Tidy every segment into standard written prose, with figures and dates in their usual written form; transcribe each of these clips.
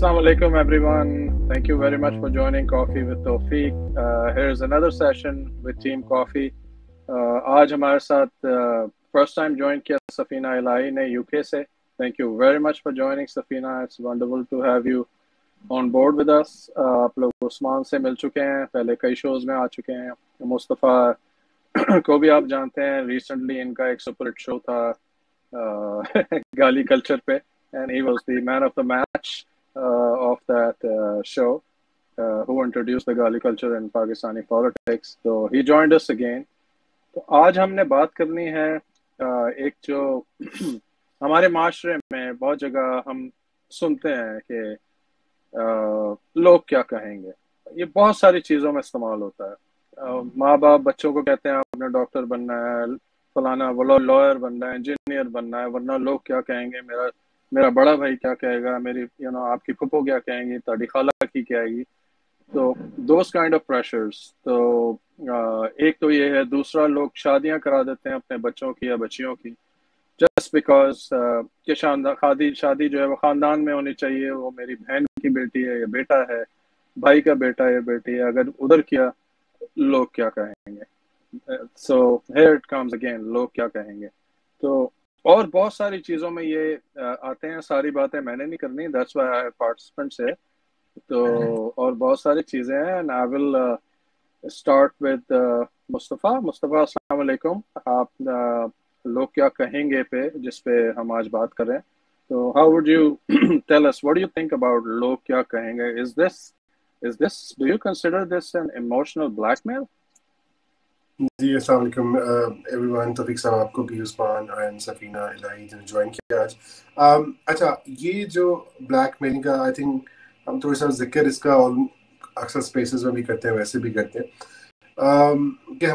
Assalamu alaikum everyone. Thank you very much for joining Coffee with Taufiq. Here's another session with Team Coffee. आज हमारे साथ first time join किया सफीना इलाही ने UK से. Thank you very much for joining Safina. It's wonderful to have you on board with us. आप लोग उस्मान से मिल चुके हैं, पहले कई शोज में आ चुके हैं. मुस्तफ़ा को भी आप जानते हैं. Recently इनका एक सुपर हिट शो था गाली कल्चर पे, and he was the man of the match of that show, who introduced the Gali culture in Pakistani politics. So he joined us again. तो आज हमने बात करनी है एक जो हमारे माशरे में बहुत जगह हम सुनते हैं कि लोग क्या कहेंगे. ये बहुत सारी चीज़ों में इस्तेमाल होता है. माँ बाप बच्चों को कहते हैं आपने डॉक्टर बनना है, फलाना वो लॉयर बनना है, इंजीनियर बनना है, वरना लोग क्या कहेंगे, मेरा बड़ा भाई क्या कहेगा, मेरी आपकी फुप्पो क्या कहेंगी, ताड़ी खाला की क्या आएगी. तो दोस काइंड ऑफ प्रेशर्स. तो एक तो ये है. दूसरा, लोग शादियां करा देते हैं अपने बच्चों की या बच्चियों की जस्ट बिकॉज कि शादी जो है वो ख़ानदान में होनी चाहिए. वो मेरी बहन की बेटी है या बेटा है, भाई का बेटा है या बेटी है, अगर उधर किया लोग क्या कहेंगे. So here it comes again, लोग क्या कहेंगे. तो और बहुत सारी चीज़ों में ये आते हैं. सारी बातें मैंने नहीं करनी, that's why I have participants है. तो और बहुत सारी चीज़ें हैं. And I will start with Mustafa. अस्सलाम वालेकुम. आप लोग क्या कहेंगे पे जिस पे हम आज बात कर रहे हैं. तो how would you tell us, what do you think about लोग क्या कहेंगे? Is this do you consider this an emotional blackmail? जी अस्सलाम वालेकुम एवरीवन. तौफीक साहब, आपको भी, उस्मान एंड सफीना इलाही ने ज्वाइन किया आज. अच्छा, ये जो ब्लैकमेलिंग का आई थिंक हम थोड़ा सा जिक्र इसका और अक्सर स्पेसेस में भी करते हैं, वैसे भी करते हैं कि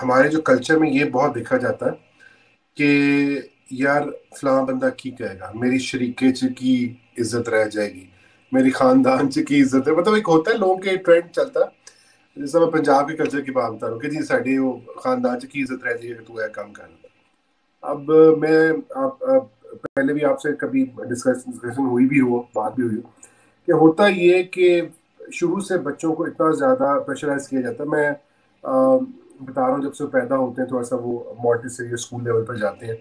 हमारे जो कल्चर में ये बहुत देखा जाता है कि यार फलां बंदा की कहेगा, मेरी शरीके च की इज्जत रह जाएगी, मेरी खानदान च की इज्जत है. मतलब एक होता है, लोगों के ट्रेंड चलता है. जैसे मैं पंजाब के कल्चर की बात बता रहा हूँ कि जी साड़ी वो खानदान की इज्जत रह जाएगी, तू है काम कर. अब मैं आप पहले भी आपसे कभी डिस्कशन हुई भी हो, बात भी हुई हो, कि होता ये कि शुरू से बच्चों को इतना ज़्यादा प्रेशराइज किया जाता है. मैं बता रहा हूँ, जब से पैदा होते हैं थोड़ा सा वो मॉन्टेसरी स्कूल लेवल पर जाते हैं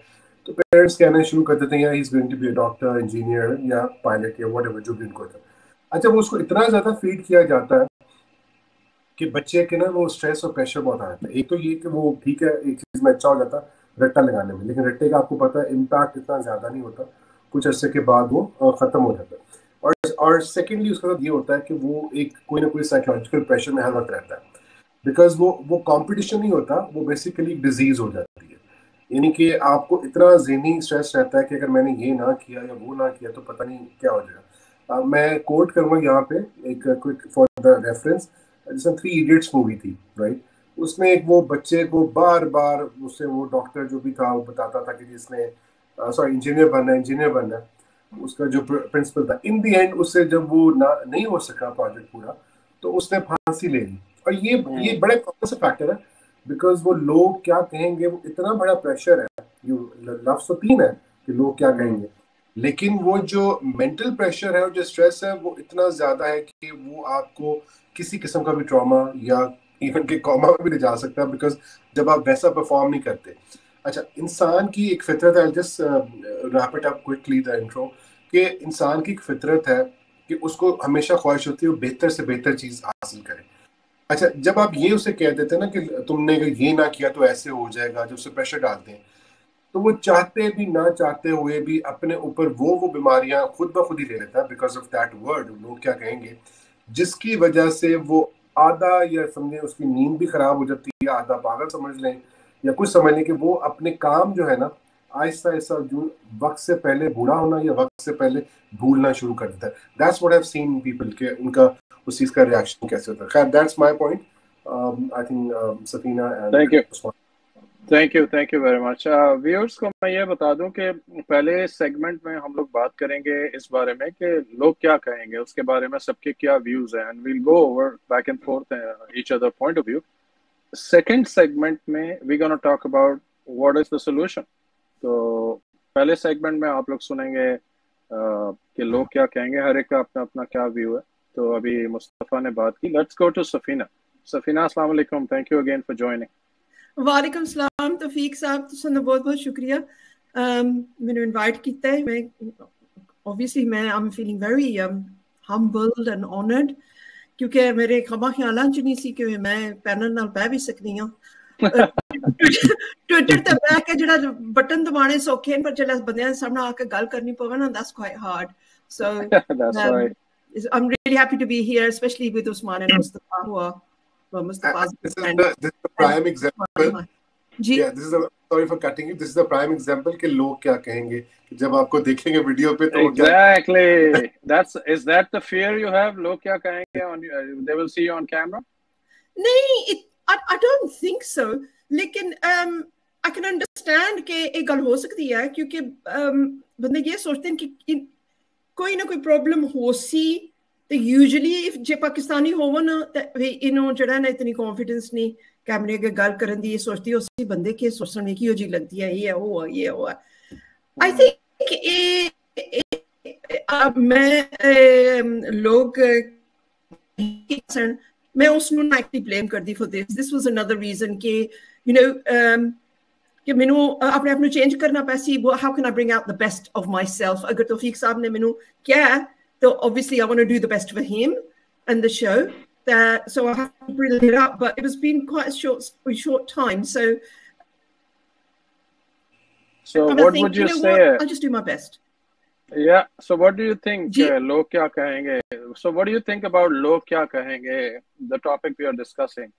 तो पेरेंट्स कहना शुरू कर देते हैं यार he is going to be a doctor, engineer या पायलट या व्हाटएवर जो भी उनको होता है. अच्छा, वो उसको इतना ज़्यादा फीड किया जाता है कि बच्चे के ना वो स्ट्रेस और प्रेशर बहुत आ जाता है. एक तो ये कि वो ठीक है, एक चीज़ में अच्छा हो जाता है रट्टा लगाने में, लेकिन रट्टे का आपको पता है इम्पैक्ट इतना ज़्यादा नहीं होता, कुछ अर्से के बाद वो ख़त्म हो जाता है. और सेकेंडली उसका ये होता है कि वो एक कोई ना कोई साइकोलॉजिकल प्रेशर में हर वक्त रहता है, बिकॉज वो कंपटीशन नहीं होता, वो बेसिकली डिजीज हो जाती है. यानी कि आपको इतना ज़हनी स्ट्रेस रहता है कि अगर मैंने ये ना किया या वो ना किया तो पता नहीं क्या हो जाएगा. मैं कोट करूँगा यहाँ पे एक क्विक फॉर द रेफरेंस. जैसे 3 इडियट्स मूवी थी, राइट. उसमें एक वो बच्चे को बार बार उससे वो डॉक्टर जो भी था वो बताता था कि जिसने इंजीनियर बनना है. उसका जो प्रिंसिपल था, इन दी एंड उससे जब वो नहीं हो सका प्रोजेक्ट पूरा, तो उसने फांसी ले ली. और ये बड़े कौन सा फैक्टर है, बिकॉज वो लोग क्या कहेंगे, वो इतना बड़ा प्रेशर है. लफ्ज तो 3 है कि लोग क्या कहेंगे, लेकिन वो जो मेंटल प्रेशर है और जो स्ट्रेस है वो इतना ज्यादा है कि वो आपको किसी किस्म का भी ट्रॉमा या इवन के कॉमा में भी ले जा सकता है, बिकॉज जब आप वैसा परफॉर्म नहीं करते. अच्छा, इंसान की एक फितरत है, just wrap it up quickly the intro, कि इंसान की एक फितरत है कि उसको हमेशा ख्वाहिश होती है वो बेहतर से बेहतर चीज़ हासिल करे. अच्छा, जब आप ये उसे कह देते हैं ना कि तुमने अगर ये ना किया तो ऐसे हो जाएगा, जब उसे प्रेशर डालते हैं, तो वो चाहते भी ना चाहते हुए भी अपने ऊपर वो बीमारियां खुद ब खुद ही ले लेता है, बिकॉज ऑफ दैट वर्ड लोग क्या कहेंगे, जिसकी वजह से वो आधा या समझें उसकी नींद भी खराब हो जाती है, आधा पागल समझ लें या कुछ समझ लें कि वो अपने काम जो है ना आहिस्ता आहिस्ता जो वक्त से पहले बूढ़ा होना या वक्त से पहले भूलना शुरू कर देता है. That's what I have seen people के उनका उस चीज का रिएक्शन कैसे होता है. खैर, that's my point. I think Safina and thank you very much. Viewers को मैं ये बता दूं कि पहले सेगमेंट में हम लोग बात करेंगे इस बारे में कि लोग क्या कहेंगे, उसके बारे में सबके क्या व्यूज हैं, and we'll go over back and forth each other point of view. Second segment में we gonna talk about what is the solution. तो पहले सेगमेंट में आप लोग सुनेंगे कि लोग क्या कहेंगे, हर एक का अपना अपना क्या व्यू है। तो अभी मुस्तफ़ा ने बात की, let's go to Safina. Safina, अस्सलाम वालेकुम, thank you again for joining. वालेकुम सलाम तौफीक साहब, तुसां बहुत बहुत शुक्रिया मैंने इनवाइट किया है। मैं obviously मैं I'm feeling very humbled and honored क्योंकि मेरे खबा ख्यालां च नहीं सी कि मैं पैनल नाल बह भी सकनी हां। ट्विटर ते बैठ के जेड़ा बटन दबाने सौखे हैं, पर जेल्लै बंदियां दे सामने आके गल करनी पवे ना, that's quite hard. So That's right. I'm really happy to be here, especially with Usman and Mustafa, who are Mustafa's this is the prime example. Yeah, this is sorry for cutting you. This is the prime example कि लोग क्या कहेंगे जब आपको देखेंगे video पे तो exactly. Is that the fear you have? लोग क्या कहेंगे on they will see you on camera? नहीं, I don't think so. लेकिन I can understand कि एक गल हो सकती है क्योंकि बंदे ये सोचते हैं कि कोई ना कोई प्रॉब्लम हो सी तो यूजुअली इफ जे पाकिस्तानी होवन ना तो इनो जड़ा ना इतनी कॉन्फिडेंस नहीं कैमरे के गल करन दी, ये सोचती हो सी बंदे के सोचने की हो जी लगती है ये वो आई थिंक मैं लोग मैं उसनों ना एक्चुअली ब्लेम कर दी for this was another reason कि यू नो कि मैनू अपने आप को चेंज करना पैसी, how can I bring out the best of myself. अगर तौफीक साहब ने मैनू क्या तो obviously I want to do the best for him and the show, so I have to bring it up, but it has been quite a short time, so what would you say? I'll just do my best. Yeah, so what do you think log kya kahenge? So what do you think about log kya kahenge, the topic we are discussing?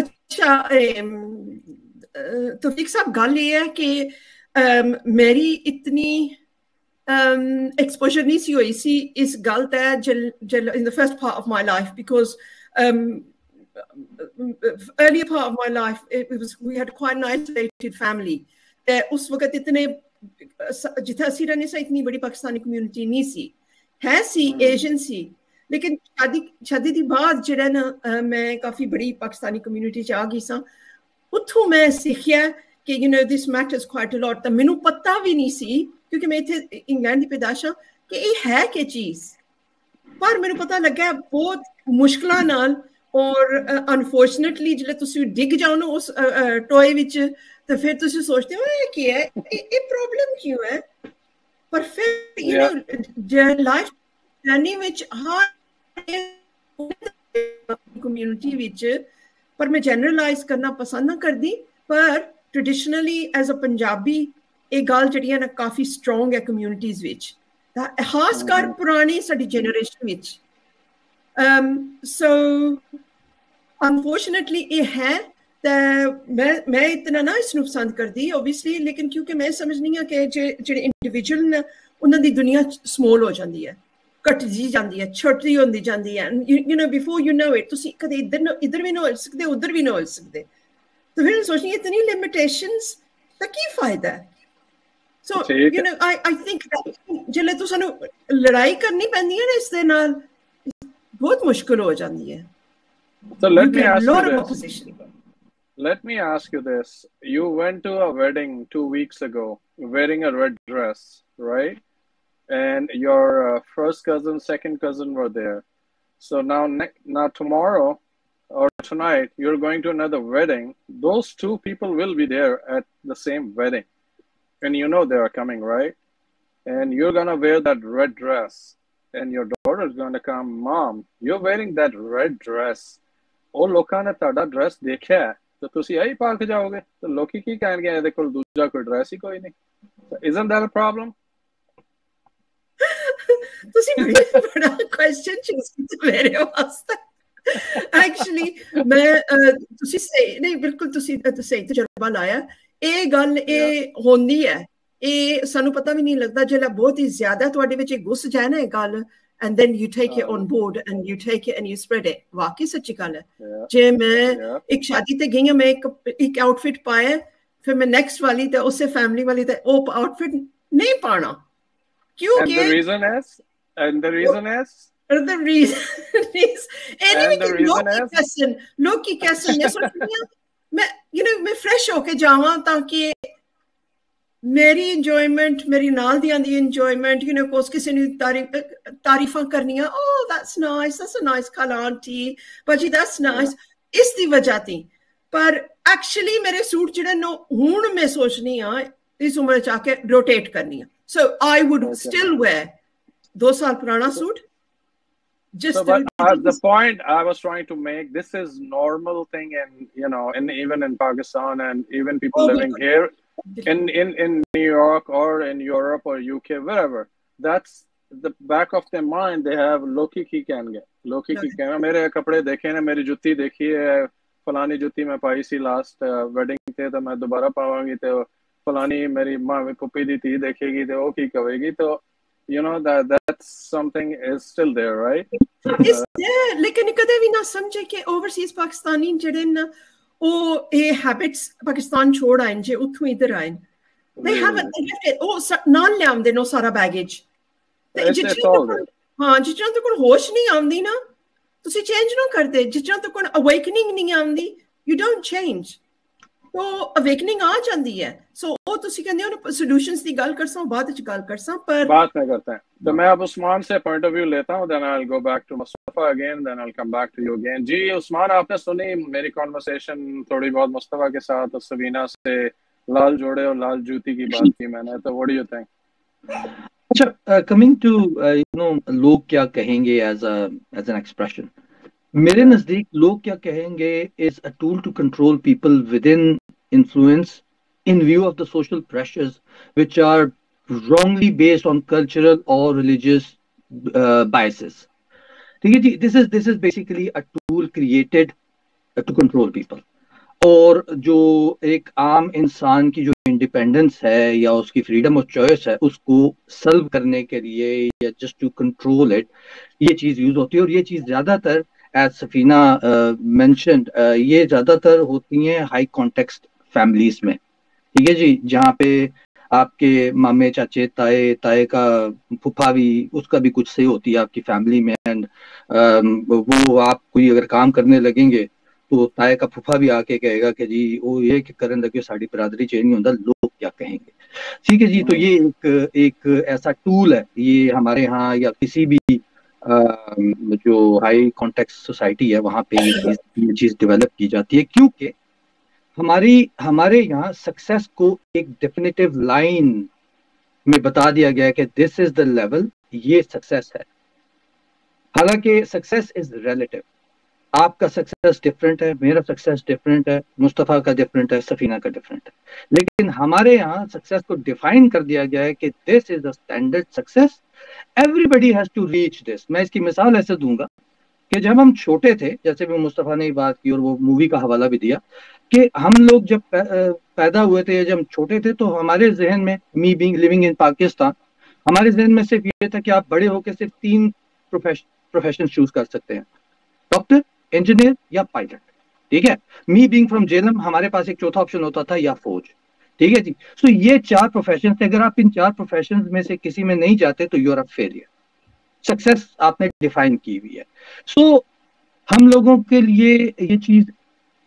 अच्छा तौफीक साहब गल ये है कि मेरी इतनी exposure नहीं सी हुई सी इस गल ते in the first part of my life, because earlier part of my life we had quite an isolated family. उस वक्त इतने जिथे असी रहने से इतनी बड़ी पाकिस्तानी कम्युनिटी नहीं सी, है सी एशियन सी, लेकिन शादी दी बाद जेड़ा ना मैं काफी बड़ी पाकिस्तानी कम्युनिटी च आ गई सा। उत्थों मैं सीखिया कि you know this matters quite a lot। तो मैनू पता भी नहीं सी क्योंकि मैं इत्थे इंग्लैंड दी पैदाइश हां कि ये है क्या चीज, पर मैनू पता लगा बहुत मुश्किलां नाल। और अनफॉर्चुनेटली जिल्ले तुसी डिग जाओ ना उस टॉय विच तो फिर तुसी सोचते हो ये क्या है, ये प्रॉब्लम क्यों है। पर फिर you know life journey which her community which, पर मैं जनरलाइज करना पसंद ना करदी, पर ट्रेडिशनली एज अ पंजाबी ये गल जिहड़ी है ना काफी स्ट्रोंग है कम्युनिटीज विच, खासकर पुरानी साडी जनरेशन विच। सो अनफॉर्चुनेटली ये है मैं इतना ना इसनूं पसंद करदी ऑब्वियसली, लेकिन क्योंकि मैं समझनी है कि जेह्ड़े इंडिविजुअल ने उन्हां दी दुनिया स्मॉल हो जाती है, घटदी जाती है, छोटी होंदी जाती है। You know before you know it तुसी कदे इधर भी ना हो सकदे, उधर भी ना हो सकदे। तो फिर सोचनी इतनी लिमिटेशंस दा की फायदा है। So you know I think जिल्ले तो सानू लड़ाई करनी पैंदी है ना इस दे नाल बहुत मुश्किल हो जाती है। So let me ask you this. You went to a wedding 2 weeks ago wearing a red dress, right? And your first cousin, second cousin were there. So now tomorrow or tonight, you're going to another wedding. Those two people will be there at the same wedding. And you know they are coming, right? And you're going to wear that red dress. And your daughter's going to come, Mom, you're wearing that red dress. Oh, लोकां ने ताड़ा dress देखा है तो तुसी यही पा के जाओगे, तो लोकी की कहणगे ਇਹਦੇ ਕੋਲ दूजा कोई ड्रेस ही कोई नहीं। So isn't that a problem? तुसी बड़ा क्वेश्चन चूज कीता मेरे वास्ते। एक्चुअली मैं तुसी सही नहीं, बिल्कुल तुसी सही तजर्बा लाया। ਇਹ ਗੱਲ ਇਹ ਹੁੰਦੀ ਹੈ, ਇਹ ਸਾਨੂੰ ਪਤਾ ਵੀ ਨਹੀਂ ਲੱਗਦਾ ਜਿਹੜਾ ਬਹੁਤ ਹੀ ਜ਼ਿਆਦਾ ਤੁਹਾਡੇ ਵਿੱਚ ਘੁਸ ਜਾਏ ਨਾ ਇਹ ਗੱਲ, and then you take it on board and you take it and you spread it। ਵਾਕਈ ਸੱਚੀ ਗੱਲ ਹੈ। ਜੇ ਮੈਂ ਇੱਕ ਸ਼ਾਦੀ ਤੇ ਗਈ ਹਾਂ, ਮੈਂ ਇੱਕ ਆਊਟਫਿਟ ਪਾਇਆ, ਫਿਰ ਮੈਂ ਨੈਕਸਟ ਵਾਲੀ ਤੇ ਉਸੇ ਫੈਮਿਲੀ ਵਾਲੀ ਤੇ ਉਹ ਆਊਟਫਿਟ ਨਹੀਂ ਪਾਣਾ ਕਿਉਂਕਿ the reason is ਲੋਕੀ कैसे मैं सोचती हूं मैं फ्रेश होके जावां ताकि मेरी इंजॉयमेंट मेरी नाल दियां दी इंजॉयमेंट यू नो कोस किसी ने तारीफां करनियां oh that's a nice colour auntie but that's nice इस दी वजह थी पर एक्चुअली मेरे सूट जेह्ड़े न हुण मैं सोचनी आ इस उम्र च आके रोटेट करनी आ so I would still wear 2 साल पुराना suit just so, but the point I was trying to make, this is normal thing, and you know, even in Pakistan, and even people living here in New York or in Europe or UK, wherever. That's the back of their mind. They have Loki ki kenge, Loki ki kenge. मेरे कपड़े देखे ना, मेरी जुत्ती देखी है, फलानी जुत्ती मैं पाई सी लास्ट वेडिंग थे, तो मैं दोबारा पावांगी, तो फलानी मेरी माँ पुप्पी दी थी देखेगी, तो वो की कहेगी, तो you know that's something is still there, right? It's there, लेकिन कदे भी ना समझे कि ओवरसीज पाकिस्तानी जेड़े ना ओ ये हैबिट्स पाकिस्तान छोड़ आए जे उठू इधर आए they haven't left it ओ नाल ले आंदे नो सारा बैगेज हाँ जितना तो कोई होश नहीं आंदी ना ਤੁਸੀਂ ਚੇਂਜ ਨਾ ਕਰਦੇ ਜਿੱਦਾਂ ਤੱਕ ਕੋਈ ਅਵੇਕਨਿੰਗ ਨਹੀਂ ਆਉਂਦੀ ਯੂ ਡੋਨਟ ਚੇਂਜ तो अवेकनिंग आ जाती है सो वो ਤੁਸੀਂ ਕਹਿੰਦੇ ਹੋ ਸੋਲੂਸ਼ਨਸ ਦੀ ਗੱਲ ਕਰਸਾਂ ਬਾਅਦ ਵਿੱਚ ਗੱਲ ਕਰਸਾਂ पर बात में करते हैं तो मैं अब उस्मान से पॉइंट ऑफ व्यू लेता हूं then I'll go back to Mustafa again then I'll come back to you again जी उस्मान आपने सुनी मेरी कॉन्वर्सेशन थोड़ी बहुत मुस्तफा के साथ और सवीना से लाल जोड़े और लाल जूती की बात की मैंने तो what do you think अच्छा कमिंग टू यू नो लोग क्या कहेंगे एज एन एक्सप्रेशन मेरे नजदीक लोग क्या कहेंगे is a tool to control people within influence in view of the social pressures which are wrongly based on cultural or religious biases. ठीक है जी, this is basically a tool created to control people. और जो एक आम इंसान की जो independence है या उसकी फ्रीडम ऑफ चॉइस है उसको सल्व करने के लिए या जस्ट टू कंट्रोल इट ये चीज यूज होती है और ये चीज ज्यादातर एज सफीना मेंशन्ड ये ज्यादातर होती हैं हाई कॉन्टेक्स्ट फैमिलीज में. ठीक है जी, जहाँ पे आपके मामे चाचे ताए का फूफा भी उसका भी कुछ से होती है आपकी फैमिली में एंड वो आप कोई अगर काम करने लगेंगे तो ताए का फूफा भी आके कहेगा कि जी वो ये करने लगे साड़ी बरादरी चेंज नहीं होता लोग क्या कहेंगे. ठीक है जी, तो ये एक ऐसा टूल है ये हमारे यहाँ या किसी भी जो हाई कॉन्टेक्स्ट सोसाइटी है वहाँ पे ये चीज डेवलप की जाती है क्योंकि हमारे यहाँ सक्सेस को एक डेफिनेटिव लाइन में बता दिया गया है कि दिस इज द लेवल, ये सक्सेस है. हालांकि सक्सेस इज रिलेटिव. आपका सक्सेस डिफरेंट है, मेरा सक्सेस डिफरेंट है, मुस्तफा का डिफरेंट है, सफीना का डिफरेंट है. लेकिन हमारे यहाँ सक्सेस को डिफाइन कर दिया गया है कि this is the standard success, everybody has to reach this. मैं इसकी मिसाल ऐसे दूंगा कि जब हम छोटे थे, जैसे भी मुस्तफा ने बात की और वो मूवी का हवाला भी दिया कि हम लोग जब पैदा हुए थे, जब हम छोटे थे तो हमारे जहन में, me being living in Pakistan, हमारे जहन में सिर्फ ये था कि आप बड़े होकर सिर्फ 3 प्रोफेशन चूज कर सकते हैं, डॉक्टर, इंजीनियर या पायलट. ठीक है, मी बीइंग फ्रॉम जेलम हमारे पास एक चौथा ऑप्शन होता था या फौज. ठीक है जी, सो ये 4 प्रोफेशन थे. अगर आप इन 4 प्रोफेशन में से किसी में नहीं जाते तो you are a failure. Success आपने डिफाइन की हुई है. सो हम लोगों के लिए ये चीज,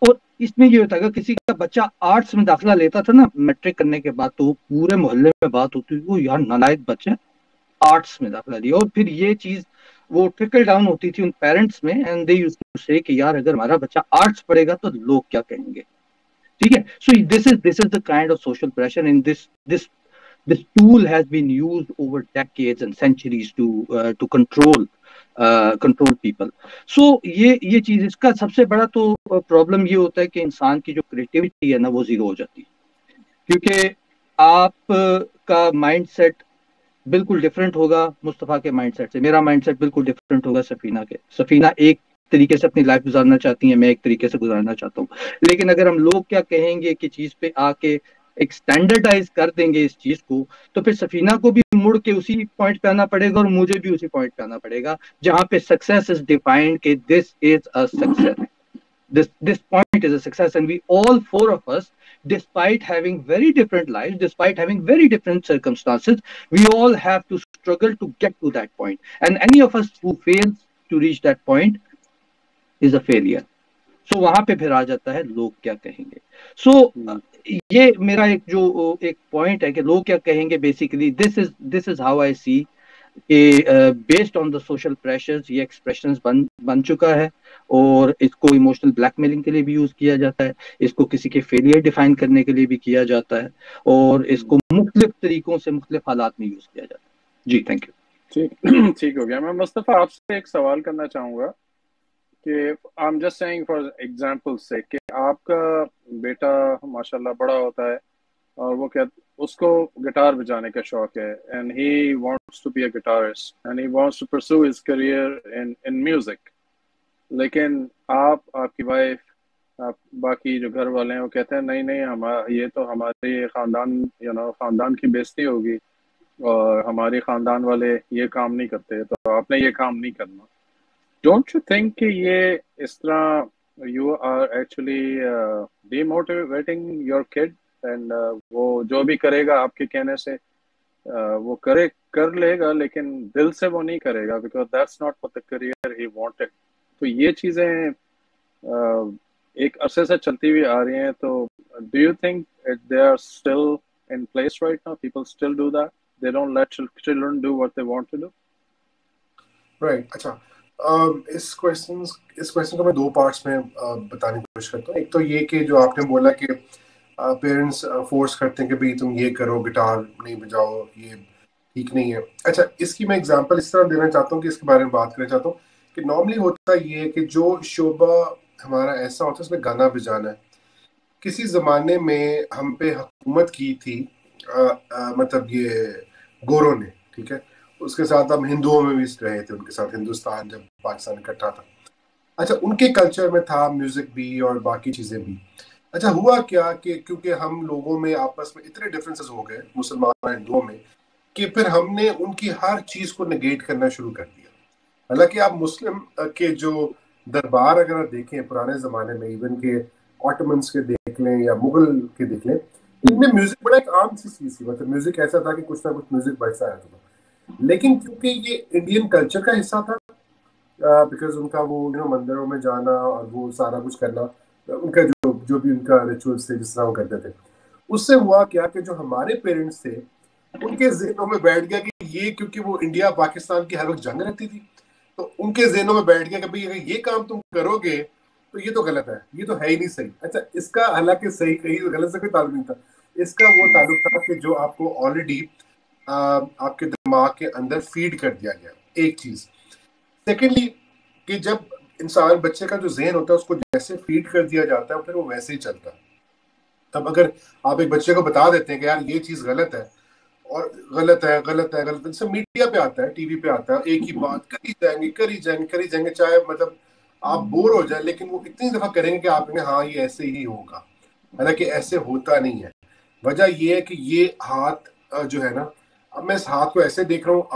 और इसमें ये होता है किसी का बच्चा आर्ट्स में दाखिला लेता था ना मैट्रिक करने के बाद तो पूरे मोहल्ले में बात होती थी वो यार नालायक बच्चा आर्ट्स में दाखिला लिया. और फिर ये चीज वो ट्रिकल डाउन होती थी उन पेरेंट्स में एंड दे यूज्ड टू से कि यार अगर हमारा बच्चा आर्ट्स पढ़ेगा तो लोग क्या कहेंगे. ठीक है, so this is the kind of social pressure in this tool has been used over decades and centuries to control people. So ये चीज, इसका सबसे बड़ा तो प्रॉब्लम ये होता है कि इंसान की जो क्रिएटिविटी है ना वो जीरो हो जाती है क्योंकि आपका माइंडसेट बिल्कुल डिफरेंट होगा मुस्तफा के माइंडसेट से, मेरा माइंडसेट बिल्कुल डिफरेंट होगा सफीना के. सफीना एक तरीके से अपनी लाइफ गुजारना चाहती है, मैं एक तरीके से गुजारना चाहता हूँ. लेकिन अगर हम लोग क्या कहेंगे कि चीज पे आके एक स्टैंडर्डाइज कर देंगे इस चीज को तो फिर सफीना को भी मुड़ के उसी पॉइंट पे आना पड़ेगा और मुझे भी उसी पॉइंट पे आना पड़ेगा जहां पे सक्सेस इज डिफाइंड कि this is a success, this point is a success, and we all 4 of us, despite having very different lives, despite having very different circumstances, we all have to struggle to get to that point, and any of us who fails to reach that point is a failure. So वहां पे फिर आ जाता है लोग क्या कहेंगे. So ये मेरा एक पॉइंट है कि लोग क्या कहेंगे, basically this is how I see कि based on the social pressures ये एक्सप्रेशंस बन चुका है, और इसको इमोशनल ब्लैकमेलिंग के लिए भी यूज किया जाता है, इसको किसी के फेलियर डिफाइन करने के लिए भी किया जाता है, और इसको मुख्तलिफ तरीकों से मुख्तलिफ हालात में यूज किया जाता है। जी, थैंक यू। ठीक ठीक हो गया। मैं मुस्तफ़ा आपसे एक सवाल करना चाहूँगा कि I am just saying for example से कि आपका बेटा माशाल्लाह बड़ा होता है और वो क्या, उसको गिटार बजाने का शौक है, and he wants to be a guitarist and he wants to pursue his career in music, लेकिन आपकी वाइफ, आप बाकी जो घर वाले हैं वो कहते हैं नहीं नहीं, ये तो हमारे खानदान खानदान की बेइज्जती होगी और हमारे खानदान वाले ये काम नहीं करते, तो आपने ये काम नहीं करना। डोंट यू थिंक कि ये इस तरह you are actually demotivating your kid, and वो जो भी करेगा आपके कहने से वो कर लेगा, लेकिन दिल से वो नहीं करेगा, because that's not what the career he wanted. तो ये चीजें एक अरसे से चलती हुई आ रही हैं, तो do you think they are still in place right now? People still do that. They don't let children do what they want to do. Right. अच्छा, इस क्वेश्चन को मैं दो पार्ट्स में बताने की कोशिश करता हूँ। एक तो ये कि जो आपने बोला कि पेरेंट्स फोर्स करते हैं कि भाई तुम ये करो, गिटार नहीं बजाओ, ये ठीक नहीं है। अच्छा, इसकी मैं एग्जांपल इस तरह देना चाहता हूँ कि इसके बारे में बात करना चाहता हूँ कि नॉर्मली होता ये है कि जो शोबा हमारा ऐसा होता है उसमें गाना बजाना है। किसी ज़माने में हम पे हुकूमत की थी मतलब ये गोरों ने, ठीक है, उसके साथ हम हिंदुओं में भी रहे थे, उनके साथ हिंदुस्तान जब पाकिस्तान इकट्ठा था। अच्छा, उनके कल्चर में था म्यूजिक भी और बाकी चीज़ें भी। अच्छा, हुआ क्या कि क्योंकि हम लोगों में आपस में इतने डिफरेंसेस हो गए मुसलमान और हिंदुओं में कि फिर हमने उनकी हर चीज़ को नेगेट करना शुरू कर दिया। हालांकि आप मुस्लिम के जो दरबार अगर आप देखें पुराने ज़माने में, इवन के ऑटोमन्स के देख लें या मुगल के देख लें, इनमें म्यूजिक बड़ा एक आम सी चीज़ थी। मतलब म्यूजिक ऐसा था कि कुछ ना कुछ म्यूजिक बजता रहता था, लेकिन क्योंकि ये इंडियन कल्चर का हिस्सा था, बिकॉज उनका वो मंदिरों में जाना और वो सारा कुछ करना, उनका जो भी उनका रिचुअल्स थे जिस तरह वो करते थे, उससे हुआ क्या कि जो हमारे पेरेंट्स थे उनके ज़हनों में बैठ गया कि ये, क्योंकि वो इंडिया पाकिस्तान की हर वक्त जंग रहती थी, तो उनके ज़हनों में बैठ गया कि भाई अगर ये काम तुम करोगे तो ये तो गलत है, ये तो है ही नहीं सही। अच्छा, इसका हालांकि सही कहीं गलत से कोई ताल्लुक नहीं था, इसका वो ताल्लुक था कि जो आपको ऑलरेडी आपके दिमाग के अंदर फीड कर दिया गया, एक चीज। सेकेंडली कि जब इंसान बच्चे का जो जहन होता है उसको जैसे फीड कर दिया जाता है फिर वो वैसे ही चलता है। तब अगर आप एक बच्चे को बता देते हैं कि यार ये चीज गलत है, और गलत है गलत है गलत है, जैसे मीडिया पे आता है, टीवी पे आता है, एक ही बात करी जाएंगे, चाहे मतलब आप बोर हो जाए, लेकिन वो इतनी दफा करेंगे कि आप हाँ ये ऐसे ही होगा, हालांकि ऐसे होता नहीं है। वजह ये है कि ये हाथ जो है ना, अब मैं इस हाथ को ऐसे देख रहा हूँ,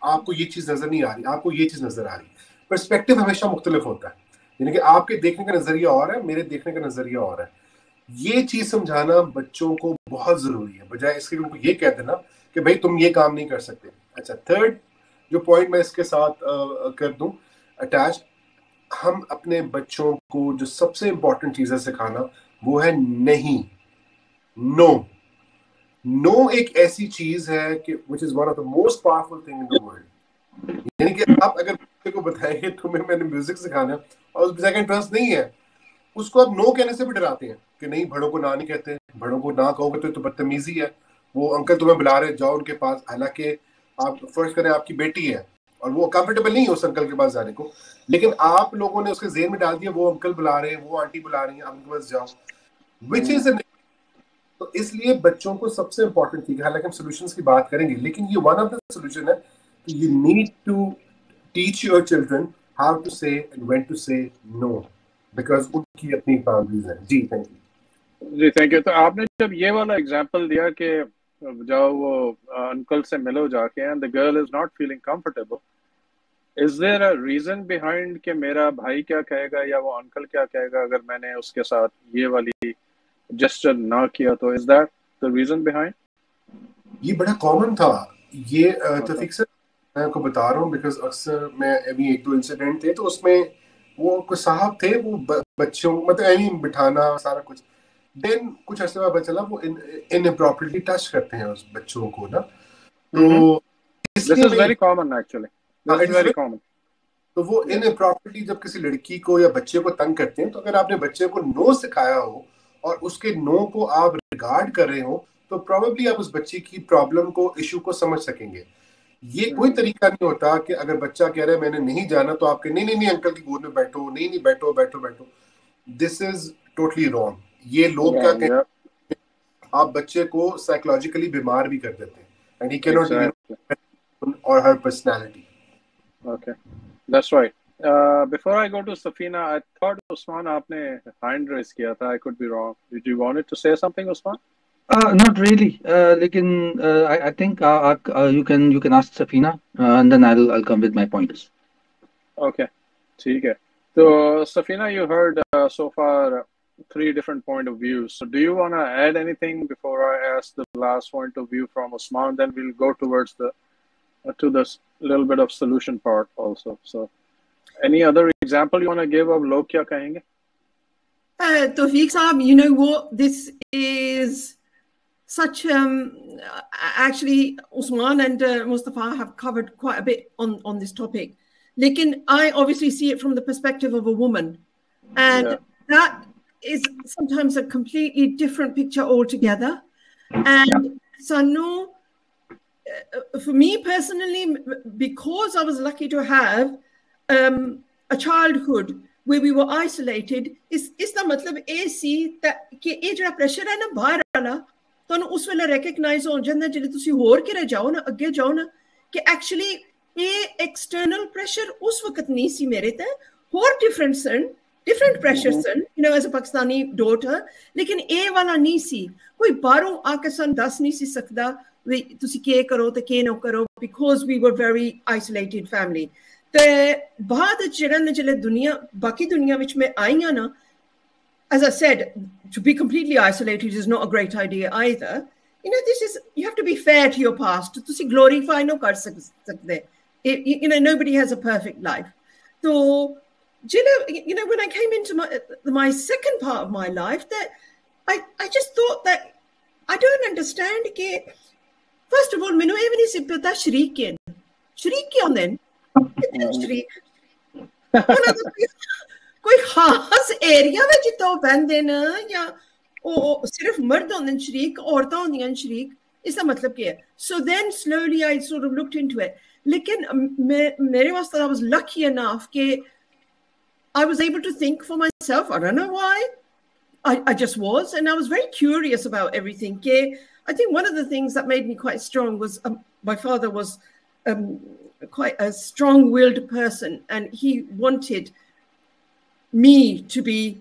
आपको ये चीज नजर नहीं आ रही, आपको ये चीज नजर आ रही। पर्सपेक्टिव हमेशा मुख्तलिफ होता है, यानी कि आपके देखने का नजरिया और है, मेरे देखने का नजरिया और है। ये चीज समझाना बच्चों को बहुत जरूरी है, बजाय इसके उनको ये कह देना कि भाई तुम ये काम नहीं कर सकते। अच्छा, थर्ड जो पॉइंट मैं इसके साथ कर दूं अटैच, हम अपने बच्चों को जो सबसे इंपॉर्टेंट चीज है सिखाना वो है नहीं, नो एक ऐसी चीज है कि which is one of the most powerful thing in the world। यानी कि आप अगर बच्चे को बताएंगे तुम्हें मैंने म्यूजिक सिखाना और उसका सेकंड इंटरेस्ट नहीं है, उसको आप नो कहने से भी डराते हैं कि नहीं, बड़ों को ना नहीं कहते, बड़ों को ना कहोगे तो बदतमीजी है, वो अंकल तुम्हें बुला रहे, जाओ उनके पास। हालांकि आप फर्ज करें आपकी बेटी है और वो कंफर्टेबल नहीं है उस अंकल के पास जाने को, लेकिन आप लोगों ने उसके ज़हन में डाल दिया वो अंकल बुला रहे हैं, वो आंटी बुला रही है, आप उनके पास जाओ, विच इज। तो इसलिए बच्चों को सबसे इंपॉर्टेंट चीज, हालांकि हम सॉल्यूशंस की बात करेंगे, लेकिन ये वन ऑफ द सॉल्यूशन है कि you need to teach your children how to say and when to say no, because उनकी अपनी बाउंड्रीज हैं। जी थैंक यू। जी थैंक यू। तो आपने जब ये वाला एग्जांपल दिया कि जाओ वो अंकल से मिलो जाके and the girl is not feeling comfortable, is there a reason behind कि मेरा भाई क्या कहेगा या वो अंकल क्या कहेगा अगर मैंने उसके साथ ये वाली जेस्चर ना किया, तो is that the reason behind? ये बड़ा कॉमन था ये तौफीक सर, मैं आपको बता रहा हूँ बिकॉज अक्सर मैं अभी एक दो इंसिडेंट थे तो उसमें वो कुछ साहब थे, वो बच्चों मतलब बिठाना सारा कुछ, देन कुछ अर्से बाद पता चला वो इनअप्रोप्रिएटली टच करते हैं उस बच्चों को ना, तो this is very common actually, this is very common. तो वो इनअप्रोप्रिएटली जब किसी लड़की को या बच्चे को तंग करते हैं, तो अगर आपने बच्चे को नो सिखाया हो और उसके नो को आप रिगार्ड कर रहे हो, तो प्रोबेबली आप उस बच्चे की प्रॉब्लम को, इशू को समझ सकेंगे। ये कोई तरीका नहीं होता कि अगर बच्चा कह रहा है मैंने नहीं जाना, तो आपके नहीं अंकल की गोद में बैठो, नहीं बैठो बैठो बैठो। This is totally wrong. ये लोग क्या कहते हैं, आप बच्चे को साइकोलॉजिकली बीमार भी कर देते हैं, एंड ही कैन नॉट और हर personality. Okay, that's right. Before I go to Safina, I thought Usman आपने hand raise किया था. I could be wrong. Did you want to say something, Usman? Not really. लेकिन I think you can ask Safina, and then I'll come with my pointers. Okay, ठीक है. So Safina, you heard so far 3 different point of views. So do you want to add anything before I ask the last point of view from Usman? Then we'll go towards the to this little bit of solution part also. So any other example you want to give of Log Kya Kahenge? Taufiq Saab, you know what, this is such actually Usman and Mustafa have covered quite a bit on this topic. Lekin I obviously see it from the perspective of a woman, and that is sometimes a completely different picture altogether. And Sanu, for me personally, because I was lucky to have a childhood where we were isolated, इसका मतलब ये सी कि ये जो pressure है ना बाहर वाला, तो ना उस वेले recognize हो जाता है जिले तुसी होर के रह जाओ ना, आगे जाओ ना, कि actually ये external pressure उस वक्त नहीं सी मेरे ते, होर different pressures sun, you know, as a Pakistani daughter, लेकिन ये वाला नहीं सी, कोई बारों आके सन दस नहीं सी सकता ਤੁਸੀਂ ਕੀ ਕਰੋ ਤੇ ਕੀ ਨਾ ਕਰੋ, because we were very isolated family. ਤੇ ਬਾਅਦ ਜਿਹੜੇ ਦੁਨੀਆ ਬਾਕੀ ਦੁਨੀਆ ਵਿੱਚ ਮੈਂ ਆਈ ਹਾਂ ਨਾ, as I said, to be completely isolated is not a great idea either. You know, this is, you have to be fair to your past. ਤੁਸੀਂ glorify no ਕਰ ਸਕਦੇ, you know, nobody has a perfect life. So you know, when I came into my second part of my life, that I just thought that I don't understand कि first of all, मैंने ये भी नहीं सिपता शरीक क्या होंदे हैं, शरीक कोई खास एरिया में जितना वो बंदे ना, या वो सिर्फ मर्द होंदे हैं शरीक, औरतां होंदियां शरीक, इसका मतलब क्या है? So then slowly I sort of looked into it. लेकिन मेरे वास्ते I was lucky enough कि I was able to think for myself. I don't know why. I just was, and I was very curious about everything. I think one of the things that made me quite strong was my father was quite a strong-willed person, and he wanted me to be,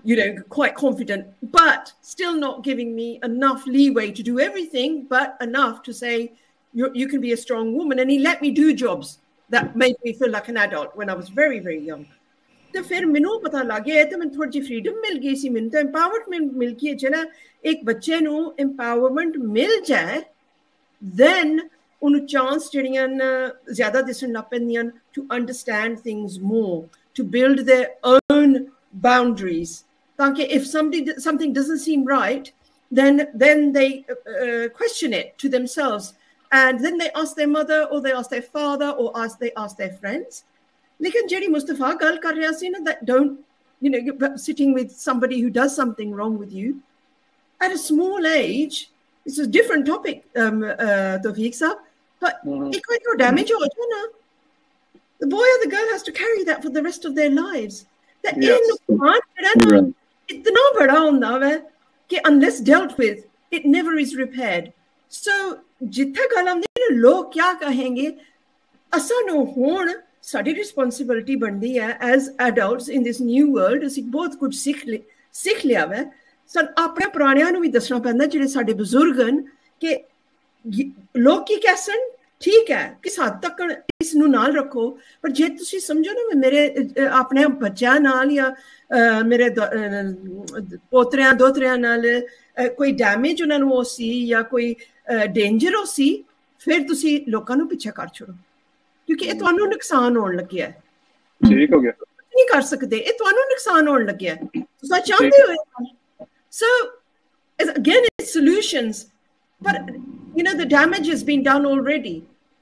you know, quite confident, but still not giving me enough leeway to do everything, but enough to say, you can be a strong woman. And he let me do jobs that made me feel like an adult when I was very, very young. तो फिर मैनू पता लग गया तो मैं थोड़ी freedom मिल गई सी, मैनू तो एम्पावरमेंट मिल गई है। चला एक बच्चे नू एम्पावरमेंट मिल जाए, then उन्हें चांस जड़ियां ज़्यादा दिसन लग पैंदियां to understand things more, to build their own boundaries, ताकि if something doesn't seem right, then they question it to themselves, and then they ask their mother or they ask their father or they ask their friends. लेकिन JD Mustafa गल कर रहा सी ना, that don't, you know, sitting with somebody who does something wrong with you at a small age, it's a different topic, Taufiq Saab, but एक बार जो damage हो जाए ना, the boy or the girl has to carry that for the rest of their lives. That नुकसान जेड़ा ना इतना बड़ा होंदा है कि unless dealt with, it never is repaired. So जिथे गल आंदी ना लोग क्या कहेंगे, असा नो होण साडी रिस्पॉन्सिबिलिटी बनती है as adults in this new world. असीं बहुत कुछ सीख लिया है, सन अपने पुराणियां नूं भी दसना पैंदा जिहड़े साडे बजुर्ग हन कि लोग की कैसन ठीक है किस हद तक इस नूं नाल रखो, पर जे तुसीं समझो ना मेरे अपने बच्चों नाल या मेरे पोतरियां दोतरियां नाल कोई डैमेज उन्हां नूं हो सी या कोई डेंजर हो सी, फिर तुसीं लोकां नूं पिछे कर छोड़ो क्योंकि ये तुहानू नुकसान होने लगे है। ठीक हो गया, नहीं कर सकते, ये तुहानू नुकसान होने लगे है, तुसा चाहते हो So again, it's solutions, but you know, the damage has been done already.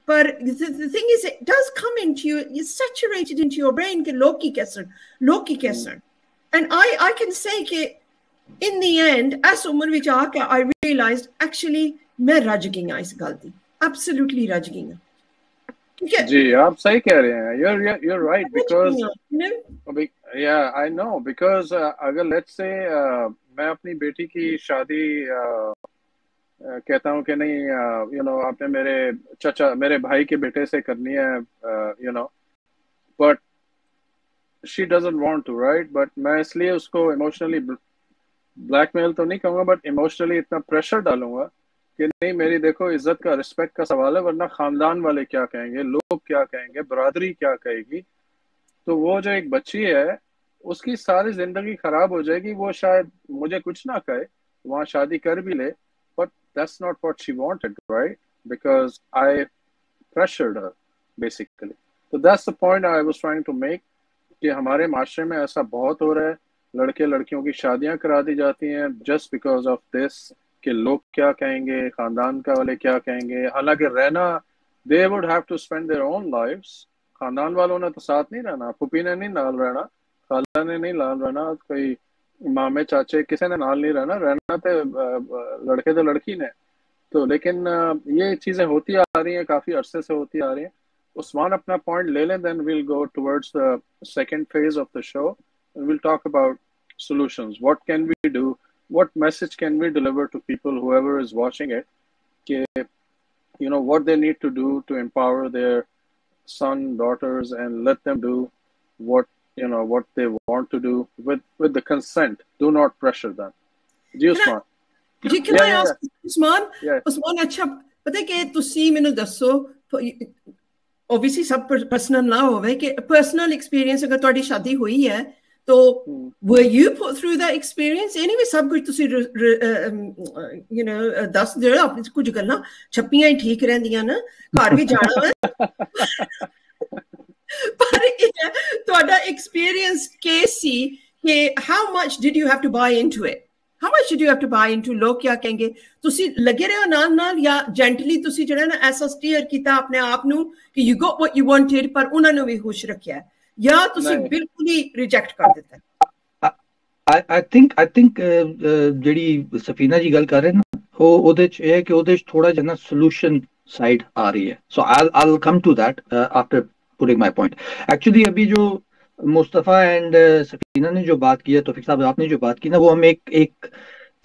But the thing is, it does come into you, it's saturated into your brain, Log Kya Kahayein. And I can say that in the end, as umar vich aake, I realized actually मैं रज गई हूं इस गल दी, absolutely रज गई हूं. जी आप सही कह रहे हैं, you're right, because yeah I know, because अगर let's say मैं अपनी बेटी की शादी कहता हूँ कि नहीं आपने मेरे भाई के बेटे से करनी है but she doesn't want to, right? but मैं इसलिए उसको emotionally blackmail तो नहीं कहूँगा, but emotionally इतना pressure डालूंगा कि नहीं, मेरी देखो इज्जत का, रिस्पेक्ट का सवाल है, वरना खानदान वाले क्या कहेंगे, लोग क्या कहेंगे, बरादरी क्या कहेगी. तो वो जो एक बच्ची है उसकी सारी जिंदगी खराब हो जाएगी. वो शायद मुझे कुछ ना कहे, वहाँ शादी कर भी ले, but that's not what she wanted, right? Because I pressured her basically. So that's the point I was trying to make, कि हमारे माशरे में ऐसा बहुत हो रहा है, लड़के लड़कियों की शादियां करा दी जाती हैं just because of this, कि लोग क्या कहेंगे, खानदान का वाले क्या कहेंगे. हालांकि रहना, they would have to spend their own lives. खानदान वालों ने तो साथ नहीं रहना, पुपी ने नहीं नाल रहना, खाला ने नहीं नाल रहना, कोई मामे चाचे किसी ने नाल नहीं रहना तो लड़के तो लड़की ने तो. लेकिन ये चीजें होती आ रही हैं, काफी अरसे से होती आ रही हैं. उस्मान अपना पॉइंट ले लें, then we'll go towards the second phase of the show and we'll talk about solutions. What can we do? What message can we deliver to people, whoever is watching it, what they need to do to empower their son, daughters, and let them do what they want to do with the consent. Do not pressure them. Ji Usman. Can I ask Usman? Usman, अच्छा पता है कि तुसी मैंने दसो, obviously सब personal ना होवे, कि personal experience अगर तुम्हारी शादी हुई है तो were you put through that experience? Anyway, सब कुछ तुसी दस दे अपनी कुछ गल्लां छप्पियां ही ठीक रहंदियां ना, घर भी जाना है. पर ਤੁਹਾਡਾ experience केसी कि how much did you have to buy into it? How much did you have to buy into लोग क्या कहेंगे? तुसी लगे रहे हो नाल या gently तुसी जड़ा ना ऐसा steer किया अपने आप नू कि you got what you wanted, पर उन्होंने भी खुश रखा है, या तुसी बिल्कुल ही reject कर देता है? I think ਜਿਹੜੀ सफीना जी गल कर रहे हैं ना, ਉਹਦੇ ਚ ਹੈ ਕਿ ਉਹਦੇ ਚ ਥੋੜਾ ਜਿਹਾ ਨਾ solution side आ रही है. So I'll come to that after putting my point. Actually अभी जो मुस्तफ़ा एंड सफीना ने जो बात की है, तौफीक साहब आपने जो बात की ना, वो हम एक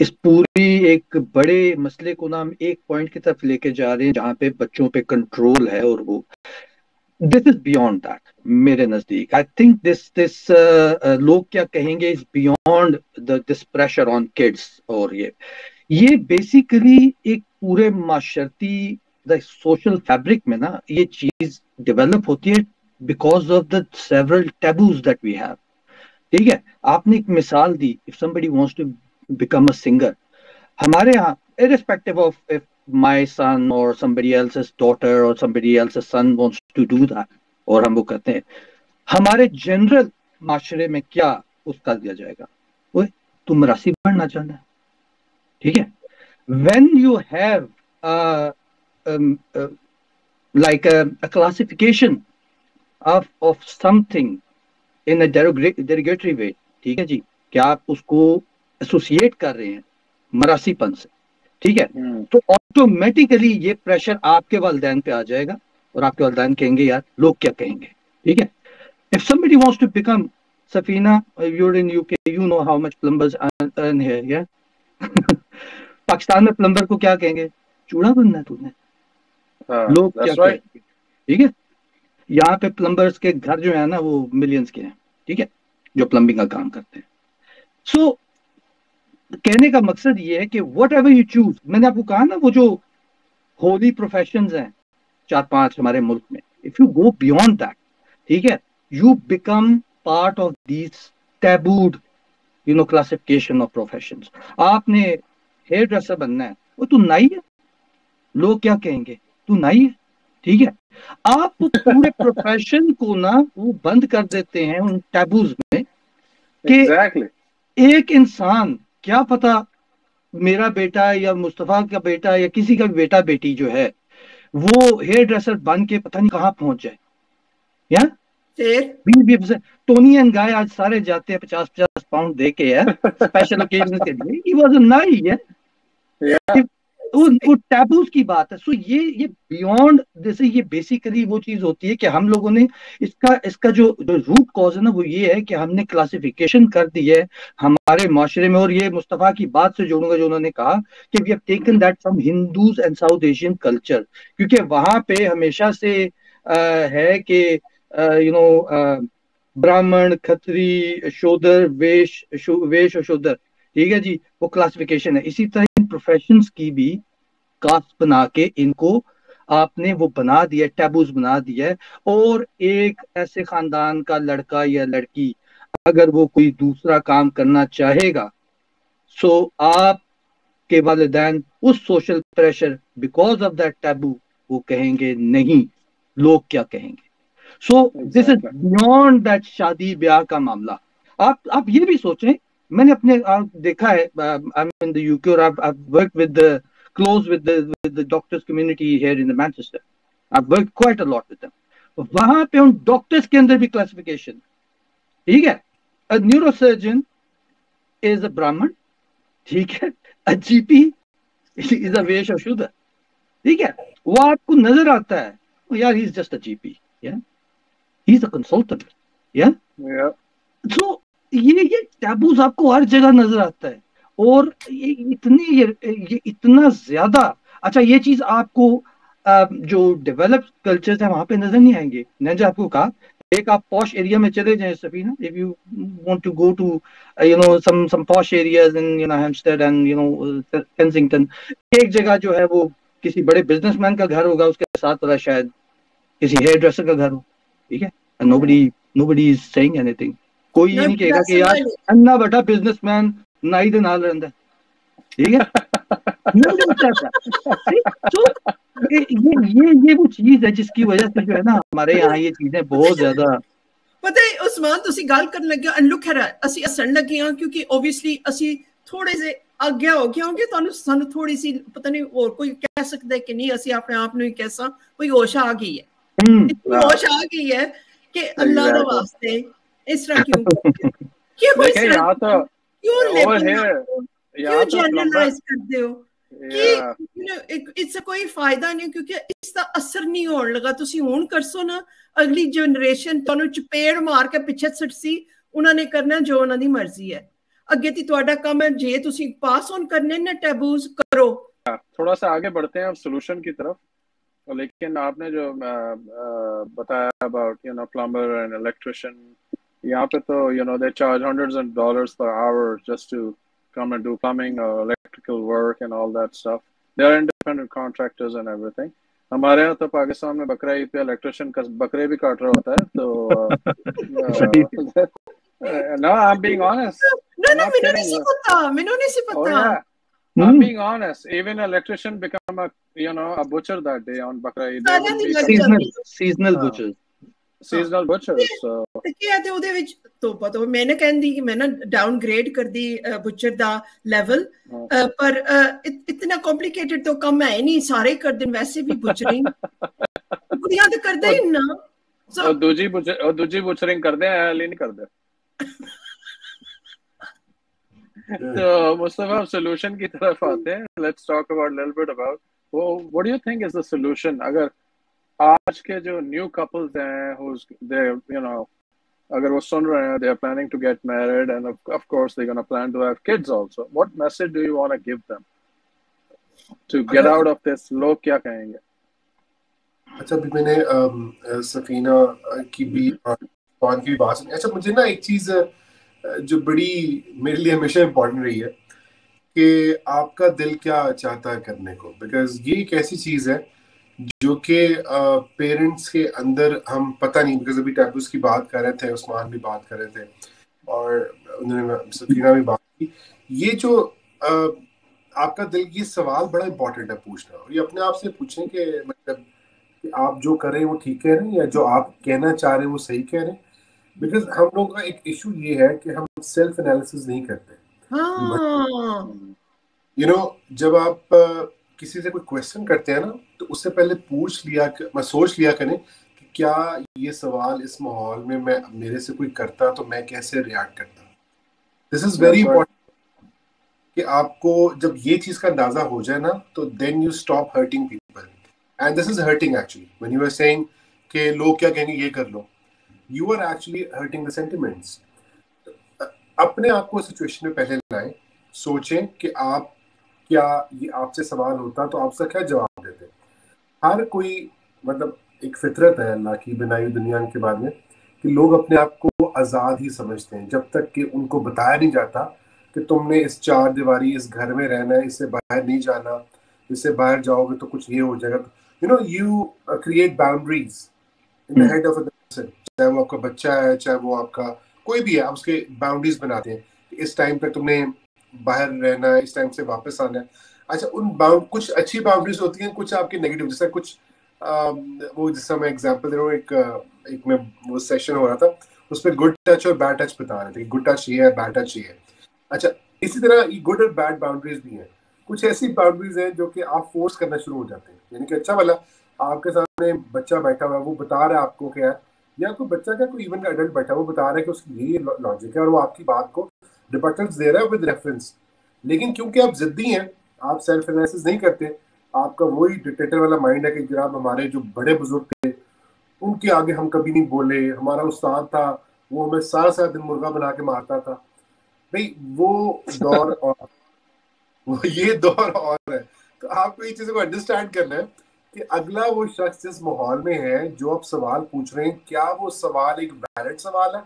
इस पूरी एक बड़े मसले को ना हम एक पॉइंट की तरफ लेके जा रहे हैं जहाँ पे बच्चों पे कंट्रोल है, और वो दिस इज बियॉन्ड दैट मेरे नजदीक. आई थिंक दिस लोग क्या कहेंगे is beyond this pressure on kids. और ये बेसिकली एक पूरे माशरती सोशल फैब्रिक में ना ये चीज डेवलप होती है because of the several taboos that we have. ठीक है, आपने एक मिसाल दी, if somebody wants to become a singer, हमारे यहाँ irrespective of if my son or somebody else's daughter or somebody else's son wants to do that, और हम वो कहते हैं, हमारे जनरल माशरे में क्या उसका दिया जाएगा, वो तुम रासी बनना चाहना है. ठीक है, when you have like a classification of something in a derogatory way, ठीक है जी, क्या आप उसको एसोसिएट कर रहे हैं मरासीपन से, ठीक है, तो ऑटोमेटिकली ये प्रेशर आपके वालिदैन पे आ जाएगा और आपके वालिदैन कहेंगे यार लोग क्या कहेंगे. ठीक है, if somebody wants to become, Safina, you're in UK, you know how much plumbers earn here, yeah? Pakistan में प्लम्बर को क्या कहेंगे, चूड़ा बनना है तूने, लोग क्या कहेंगे. ठीक है, यहाँ पे प्लम्बर्स के घर जो है ना वो मिलियंस के हैं. ठीक है, जो प्लम्बिंग का काम करते हैं. सो कहने का मकसद ये है कि वट एवर यू चूज, मैंने आपको कहा ना वो जो होली प्रोफेशंस हैं 4-5 हमारे मुल्क में, if you go beyond that, ठीक है, you become part of this tabooed classification of professions. आपने हेयर ड्रेसर बनना है, वो तू नाई है, लोग क्या कहेंगे, तू नाई है. ठीक है, आप पूरे प्रोफेशन को ना वो बंद कर देते हैं उन टैबूज में कि एक इंसान क्या पता मेरा बेटा या मुस्तफा का बेटा या किसी का भी बेटा बेटी जो है वो हेयर ड्रेसर बन के पता नहीं कहाँ पहुंच जाए। या फिर टोनी एंड गाय आज सारे जाते हैं 50-50 पाउंड दे के यार स्पेशल ओकेजन के लिए। ही वाज अ नाई यार। Yeah. वो टैबूज की बात है। सो ये बियॉन्ड, जैसे ये बेसिकली वो चीज होती है कि हम लोगों ने इसका जो रूट कॉज है ना वो ये है कि हमने क्लासिफिकेशन कर दी है हमारे माशरे में। और ये मुस्तफा की बात से जोड़ूंगा जो उन्होंने कहा कि we have taken that from Hindus and South Asian culture, क्योंकि वहां पे हमेशा से है कि ब्राह्मण, खत्री, शूद्र, वेश और शूद्र, ठीक है जी, वो क्लासिफिकेशन है। इसी तरह इन प्रोफेशंस की भी कास्ट बना के इनको आपने वो बना दिया, टैबूज बना दिया है। और एक ऐसे खानदान का लड़का या लड़की अगर वो कोई दूसरा काम करना चाहेगा, सो आपके वालिदैन उस social pressure because of that taboo वो कहेंगे नहीं, लोग क्या कहेंगे। So this is Exactly. Beyond that शादी ब्याह का मामला। आप ये भी सोचें, मैंने अपने देखा है, I am in the UK और I work with the close with the doctors community here in the Manchester. I've worked quite a lot with them. वहां पे उन डॉक्टर्स के अंदर भी क्लासिफिकेशन, ठीक है। अ न्यूरोसर्जन इज अ ब्राह्मण, ठीक है। अ जीपी इज अ वेश और शूद्र, ठीक है। वो आपको नजर आता है, यार he is just a GP, या ही इज अ कंसल्टेंट, या। Yeah. तो ये टैबूज आपको हर जगह नजर आता है। और ये इतना ज्यादा, अच्छा ये चीज आपको जो डेवलप्ड कल्चर्स है वहां पे नजर नहीं आएंगे। मैंने जो आपको कहा, एक आप पॉश एरिया में चले जाएं Safina, if you want to go to some posh areas in Hampstead and Kensington, एक जगह जो है वो किसी बड़े बिजनेसमैन का घर होगा, उसके साथ वाला शायद किसी हेयर ड्रेसर का घर हो, ठीक है। Nobody is saying anything. कोई ये नहीं कहेगा कि यार अन्ना बटा बिजनेसमैन नाई दे नाल रहंदा है, ठीक है। Nobody says that. See? So, ये वो चीज है जिसकी वजह से जो है ना हमारे यहाँ ये चीजें बहुत ज्यादा। ਪਤਾ ਹੈ ਉਸਮਾਨ, ਤੁਸੀਂ ਗੱਲ ਕਰਨ ਲੱਗੇ ਐਂਡ ਲੁੱਕ ਹੈ ਅਸੀਂ ਹੱਸਣ ਲੱਗੇ ਹਾਂ ਕਿਉਂਕਿ ਓਬਵੀਅਸਲੀ ਅਸੀਂ ਥੋੜੇ ਜਿਹੇ ਅੱਗੇ ਹੋ ਗਏ ਹੋਗੇ। ਤੁਹਾਨੂੰ ਸਾਨੂੰ ਥੋੜੀ ਸੀ ਪਤਾ ਨਹੀਂ ਹੋਰ ਕੋਈ ਕਹਿ ਸਕਦਾ ਕਿ ਨਹੀਂ, ਅਸੀਂ ਆਪਣੇ ਆਪ ਨੂੰ ਹੀ ਕਹਿਸਾਂ ਕੋਈ ਹੋਸ਼ ਆ ਗਈ ਹੈ, ਇਤਨੀ होश आ गई है कि अल्लाह का वास्ते इस तरह क्यों क्यों देखिए यहाँ तो क्यों over here क्यों जनरलाइज करते हो कि इससे कोई फायदा नहीं, क्योंकि इसका असर नहीं होने लगा। ਤੁਸੀਂ ਹੁਣ ਕਰਸੋ ਨਾ, ਅਗਲੀ ਜਨਰੇਸ਼ਨ ਤੁਹਾਨੂੰ ਚਪੇੜ ਮਾਰ ਕੇ ਪਿੱਛੇ ਸੱਟਸੀ, ਉਹਨਾਂ ਨੇ ਕਰਨਾ ਜੋ ਉਹਨਾਂ ਦੀ ਮਰਜ਼ੀ ਹੈ। ਅੱਗੇ ਤੇ ਤੁਹਾਡਾ ਕੰਮ ਹੈ, ਜੇ ਤੁਸੀਂ ਪਾਸ ਔਨ ਕਰਨੇ ਨੇ टैबूज करो। थोड़ा सा आगे बढ़ते हैं अब सोल्यूशन की तरफ। लेकिन आपने जो बताया अबाउट प्लम्बर एंड इलेक्ट्रिशियन, यहाँ पे तो they charge hundreds of dollars per hour just to come and do plumbing or electrical work and all that stuff. They are independent contractors and everything. हमारे यहाँ तो पाकिस्तान में बकरा ईद पे इलेक्ट्रिशियन बकरे भी काट रहा होता है। तो no, I'm being honest. No, मैंने नहीं सी पता, मैंने नहीं सी पता। Oh, yeah. I'm being honest. Even an electrician become a butcher that day on Bakra Eid. Seasonal butchers. Seasonal butchers. So. क्या है ਉਹਦੇ ਵਿੱਚ तो पता मैंने कहती कि मैं ना डाउनग्रेड कर दी बुचर दा लेवल, पर इतना कॉम्प्लिकेटेड तो कम है नहीं, सारे कर दिन वैसे भी बुचरिंग कुड़ियां तो करदे ही ना। और दूजी बुचरिंग कर दे, एली नहीं कर दे। तो मुस्तफा सोल्यूशन की तरफ आते हैं। Let's talk about little bit about what do you think is the solution. अगर आज के जो न्यू कपल्स हैं अगर वो सुन रहे हैं, they are planning to get married and of course they're going to plan to have kids also, what message do you want to give them to get out of this लोग क्या कहेंगे। अच्छा, अभी मैंने सफीना की भी कौन की बात सुनी। अच्छा, मुझे ना एक चीज जो बड़ी मेरे लिए हमेशा इम्पोर्टेंट रही है कि आपका दिल क्या चाहता है करने को, बिकॉज ये एक ऐसी चीज है जो कि पेरेंट्स के अंदर हम पता नहीं, बिकॉज अभी टैबूज की बात कर रहे थे, उस्मान भी बात कर रहे थे और उन्होंने सफीना भी बात की। ये जो आपका दिल, ये सवाल बड़ा इम्पोर्टेंट है पूछना, और ये अपने आप से पूछें कि मतलब कि आप जो कर रहे हैं वो ठीक कह रहे हैं या जो आप कहना चाह रहे हैं वो सही कह रहे हैं। बिकॉज हम लोगों का एक इशू ये है कि हम सेल्फ एनालिसिस नहीं करते। हाँ, यू नो जब आप किसी से कोई क्वेश्चन करते हैं ना, तो उससे पहले सोच लिया करें कि क्या ये सवाल इस माहौल में मैं मेरे से कोई करता तो मैं कैसे रिएक्ट करता। दिस इज वेरी इंपॉर्टेंट कि आपको जब ये चीज का अंदाजा हो जाए ना, तो then you stop hurting people, and this is hurting actually when you are saying कि लोग क्या कहेंगे ये कर लो, you are actually hurting the sentiments. अपने आप को सिचुएशन में पहले लाएं, सोचें कि आप क्या ये आपसे सवाल होता तो आपसे क्या जवाब देते। हर कोई मतलब एक फितरत है अल्लाह की बनाई दुनिया के बारे में कि लोग अपने आप को आज़ाद ही समझते हैं जब तक कि उनको बताया नहीं जाता कि तुमने इस चार दीवारी इस घर में रहना है, इससे बाहर नहीं जाना, इससे बाहर जाओगे तो कुछ ये हो जाएगा। You create boundaries in the head of a person, चाहे वो आपका बच्चा है, चाहे वो आपका कोई भी है, आप उसके बाउंड्रीज बनाते हैं कि इस टाइम तक तुमने बाहर रहना है, इस टाइम से वापस आना है। अच्छा, कुछ अच्छी बाउंड्रीज होती हैं, कुछ आपके नेगेटिव, जैसे कुछ वो जिसका मैं एग्जांपल दे रहा हूँ, एक में वो सेशन हो रहा था, उस पर गुड टच और बैड टच बता रहे थे, गुड टच ये है, बैड टच ये है। अच्छा, इसी तरह गुड और बैड बाउंड्रीज भी हैं। कुछ ऐसी बाउंड्रीज हैं जो कि आप फोर्स करना शुरू हो जाते हैं, यानी कि अच्छा वाला आपके सामने बच्चा बैठा हुआ है, वो बता रहा है आपको क्या, या कोई बच्चा क्या कोई इवन एडल्ट बैठा हुआ, वो बता रहा है कि उसकी ये लॉजिक है और वो आपकी बात को रिबटल्स दे रहा है विद रेफरेंस। लेकिन क्योंकि आप जिद्दी हैं, आप सेल्फ एनालिसिस नहीं करते, आपका वही डिक्टेटर वाला माइंड है कि जनाब हमारे जो बड़े बुजुर्ग थे उनके आगे हम कभी नहीं बोले, हमारा उस्ताद था वो हमें सारा सारा दिन मुर्गा बना के मारता था। भाई वो दौर और वो ये दौर और है। तो आपको ये चीज़ों को अंडरस्टैंड करना है कि अगला वो शख्स जिस माहौल में है, जो आप सवाल पूछ रहे हैं, क्या वो सवाल एक वैलिड सवाल है?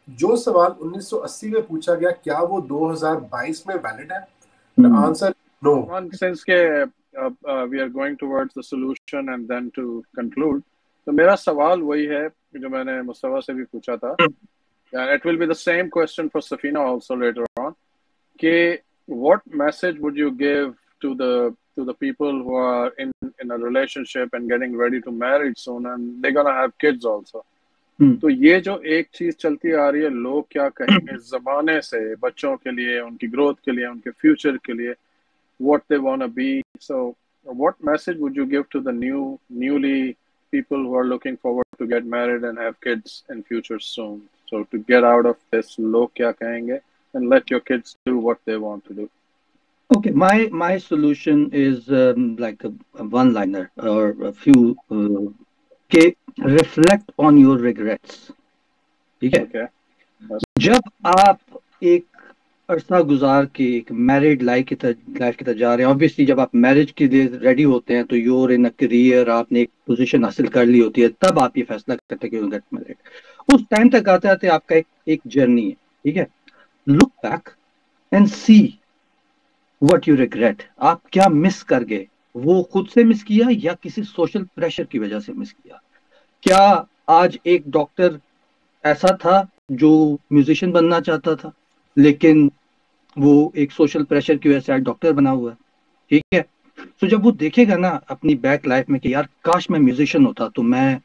जो सवाल 1980 में पूछा गया, क्या वो 2022 में वैलिड है? The answer no. Since we are going towards the solution and then to conclude, तो मेरा सवाल वही है जो मैंने मुस्तफा से भी पूछा था, and it will be the same question for Safina also later on, कि what message would you give to the people who are in a relationship and getting ready to marry soon and they're gonna have kids also? तो ये जो एक चीज चलती आ रही है, लोग क्या कहेंगे इस जमाने से, बच्चों के लिए, उनकी ग्रोथ के लिए, उनके फ्यूचर के लिए, what they want to be. So what message would you give to the newly people who are looking forward to get married and have kids in future soon? So to get out of this log kya kahenge and let your kids do what they want to do. Okay, my solution is like a one-liner or a few. Okay, reflect on your regrets. ठीक है? Okay. जब आप एक अरसा गुजार के एक married life की तरफ जा रहे हैं, ऑब्वियसली जब आप मैरिज के लिए रेडी होते हैं तो यूर इन अ करियर, आपने एक पोजीशन हासिल कर ली होती है, तब आप ये फैसला करते हैं कि गेट मैरिड। उस टाइम तक आते आते आपका एक जर्नी है, ठीक है? Look back and see what you regret. आप क्या मिस कर गए, वो खुद से मिस किया या किसी सोशल प्रेशर की वजह से मिस किया? क्या आज एक डॉक्टर ऐसा था जो म्यूजिशियन बनना चाहता था, लेकिन वो एक सोशल प्रेशर की वजह से आज डॉक्टर बना हुआ है, ठीक है? तो जब वो देखेगा ना अपनी बैक लाइफ में कि यार काश मैं म्यूजिशियन होता तो मैं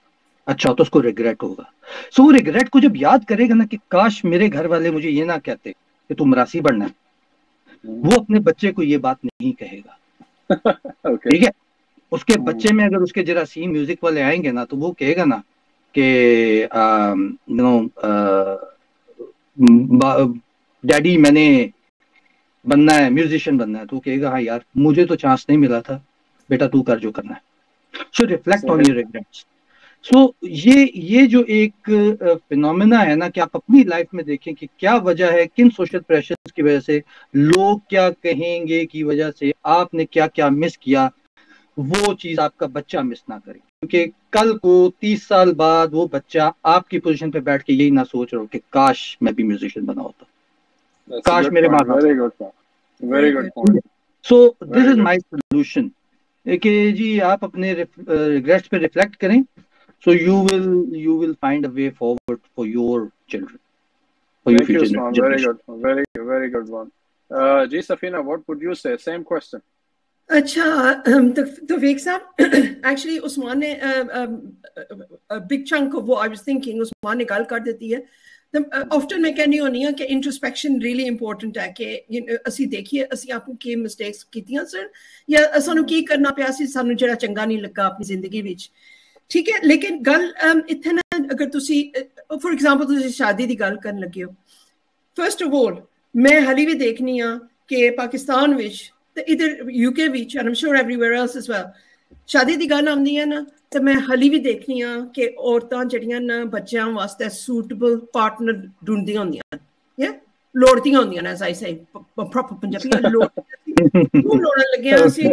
अच्छा होता, उसको रिग्रेट होगा। सो वो रिग्रेट को जब याद करेगा ना कि काश मेरे घर वाले मुझे ये ना कहते कि तू मरासी बनना है, वो अपने बच्चे को ये बात नहीं कहेगा। Okay. ठीक है? उसके बच्चे में अगर उसके जरासीम म्यूजिक वाले आएंगे ना, तो वो कहेगा ना कि डैडी मैंने बनना है, म्यूजिशियन बनना है, तो कहेगा हाँ यार मुझे तो चांस नहीं मिला था, बेटा तू कर जो करना है। सो रिफ्लेक्ट ऑन योर रिग्रेट्स। सो ये जो एक फिनोमेना है ना कि आप अपनी लाइफ में देखें कि क्या वजह है, किन सोशल प्रेशर्स की वजह से, लोग क्या कहेंगे की वजह से आपने क्या क्या मिस किया, वो चीज आपका बच्चा मिस ना करे। क्योंकि कल को 30 साल बाद वो बच्चा आपकी पोजीशन पे बैठ के यही ना सोच रहा हो कि काश मैं भी म्यूजिशियन बना होता, काश मेरे माँ बाप। Very good point. So this is my solution कि जी आप अपने रिग्रेट्स पे रिफ्लेक्ट करें, so you will find a way forward for your children, for your future generation. Very good one. Ji Safina, what would you say? Same question. अच्छा, तौफीक साहब, actually Usman ने big chunk of वो I was thinking Usman ने गल कर देती है। often मैं कहनी होनी है कि इंट्रोस्पेक्शन रियली इंपॉर्टेंट है कि ਅਸੀਂ ਦੇਖੀਏ ਅਸੀਂ ਆਪੂ ਕੀ ਮਿਸਟੇਕਸ ਕੀਤੀਆਂ ਸਨ ਜਾਂ ਸਾਨੂੰ ਕੀ ਕਰਨਾ ਪਿਆ ਸੀ ਸਾਨੂੰ ਜਿਹੜਾ ਚੰਗਾ ਨਹੀਂ ਲੱਗਾ ਆਪਣੀ ਜ਼ਿੰਦਗੀ ਵਿੱਚ ਠੀਕ ਹੈ ਲੇਕਿਨ ਗੱਲ ਇੱਥੇ ਨਾ ਅਗਰ ਤੁਸੀਂ ਫॉर एग्जांपल ਤੁਸੀਂ ਸ਼ਾਦੀ ਦੀ ਗੱਲ ਕਰਨ ਲੱਗੇ ਹੋ ਫਰਸਟ ਆਫ ਆਲ ਮੈਂ ਹਾਲੀ ਵੀ ਦੇਖਨੀ ਆ ਕਿ ਪਾਕਿਸਤਾਨ ਵਿੱਚ ਤੇ ਇਧਰ ਯੂਕੇ ਵਿੱਚ and Aam sure everywhere else as well ਸ਼ਾਦੀ ਦੀ ਗੱਲ ਆਉਂਦੀ ਹੈ ਨਾ ਤੇ ਮੈਂ ਹਾਲੀ ਵੀ ਦੇਖਨੀ ਆ ਕਿ ਔਰਤਾਂ ਜਿਹੜੀਆਂ ਨਾ ਬੱਚਿਆਂ ਵਾਸਤੇ ਸੂਟੇਬਲ ਪਾਰਟਨਰ ਢੂੰਡਦੀਆਂ ਹੁੰਦੀਆਂ ਯਾ ਲੋੜਦੀਆਂ ਹੁੰਦੀਆਂ ਨੇ as I say proper Punjabi ਲੋੜਨ ਲੱਗਿਆ ਅਸੀਂ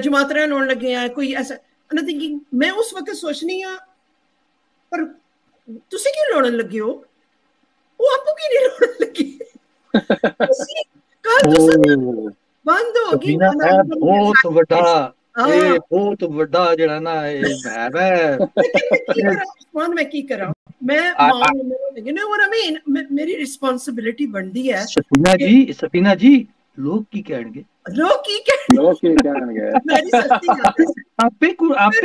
ਜਮਾਤਰਾ ਲੋੜਨ ਲੱਗੇ ਆ ਕੋਈ ਐਸਾ ਐਂਡ ਆਈ ਥਿੰਕਿੰਗ ਮੈਂ ਉਸ ਵਕਤ ਸੋਚਨੀ ਆ ਪਰ ਤੁਸੀਂ ਕਿਉਂ ਲੋੜਨ ਲੱਗੇ ਹੋ ਉਹ ਆਪੂ ਕੀ ਨਹੀਂ ਲੋੜਨ ਲੱਗੀ ਤੁਸੀਂ ਕੱਲ ਤੁਸੀਂ ਬੰਦ ਹੋ ਗਈ ਬਹੁਤ ਵੱਡਾ ਇਹ ਬਹੁਤ ਵੱਡਾ ਜਿਹੜਾ ਨਾ ਇਹ ਹੈ ਮੈਂ ਕੀ ਕਰਾਂ ਮੈਂ you know what I mean ਮੇਰੀ ਰਿਸਪੌਂਸਿਬਿਲਿਟੀ ਬਣਦੀ ਹੈ ਸਫੀਨਾ ਜੀ ਲੋਕ ਕੀ ਕਹਿਣਗੇ ਮੇਰੀ ਸੱਚੀ ਆਪੇ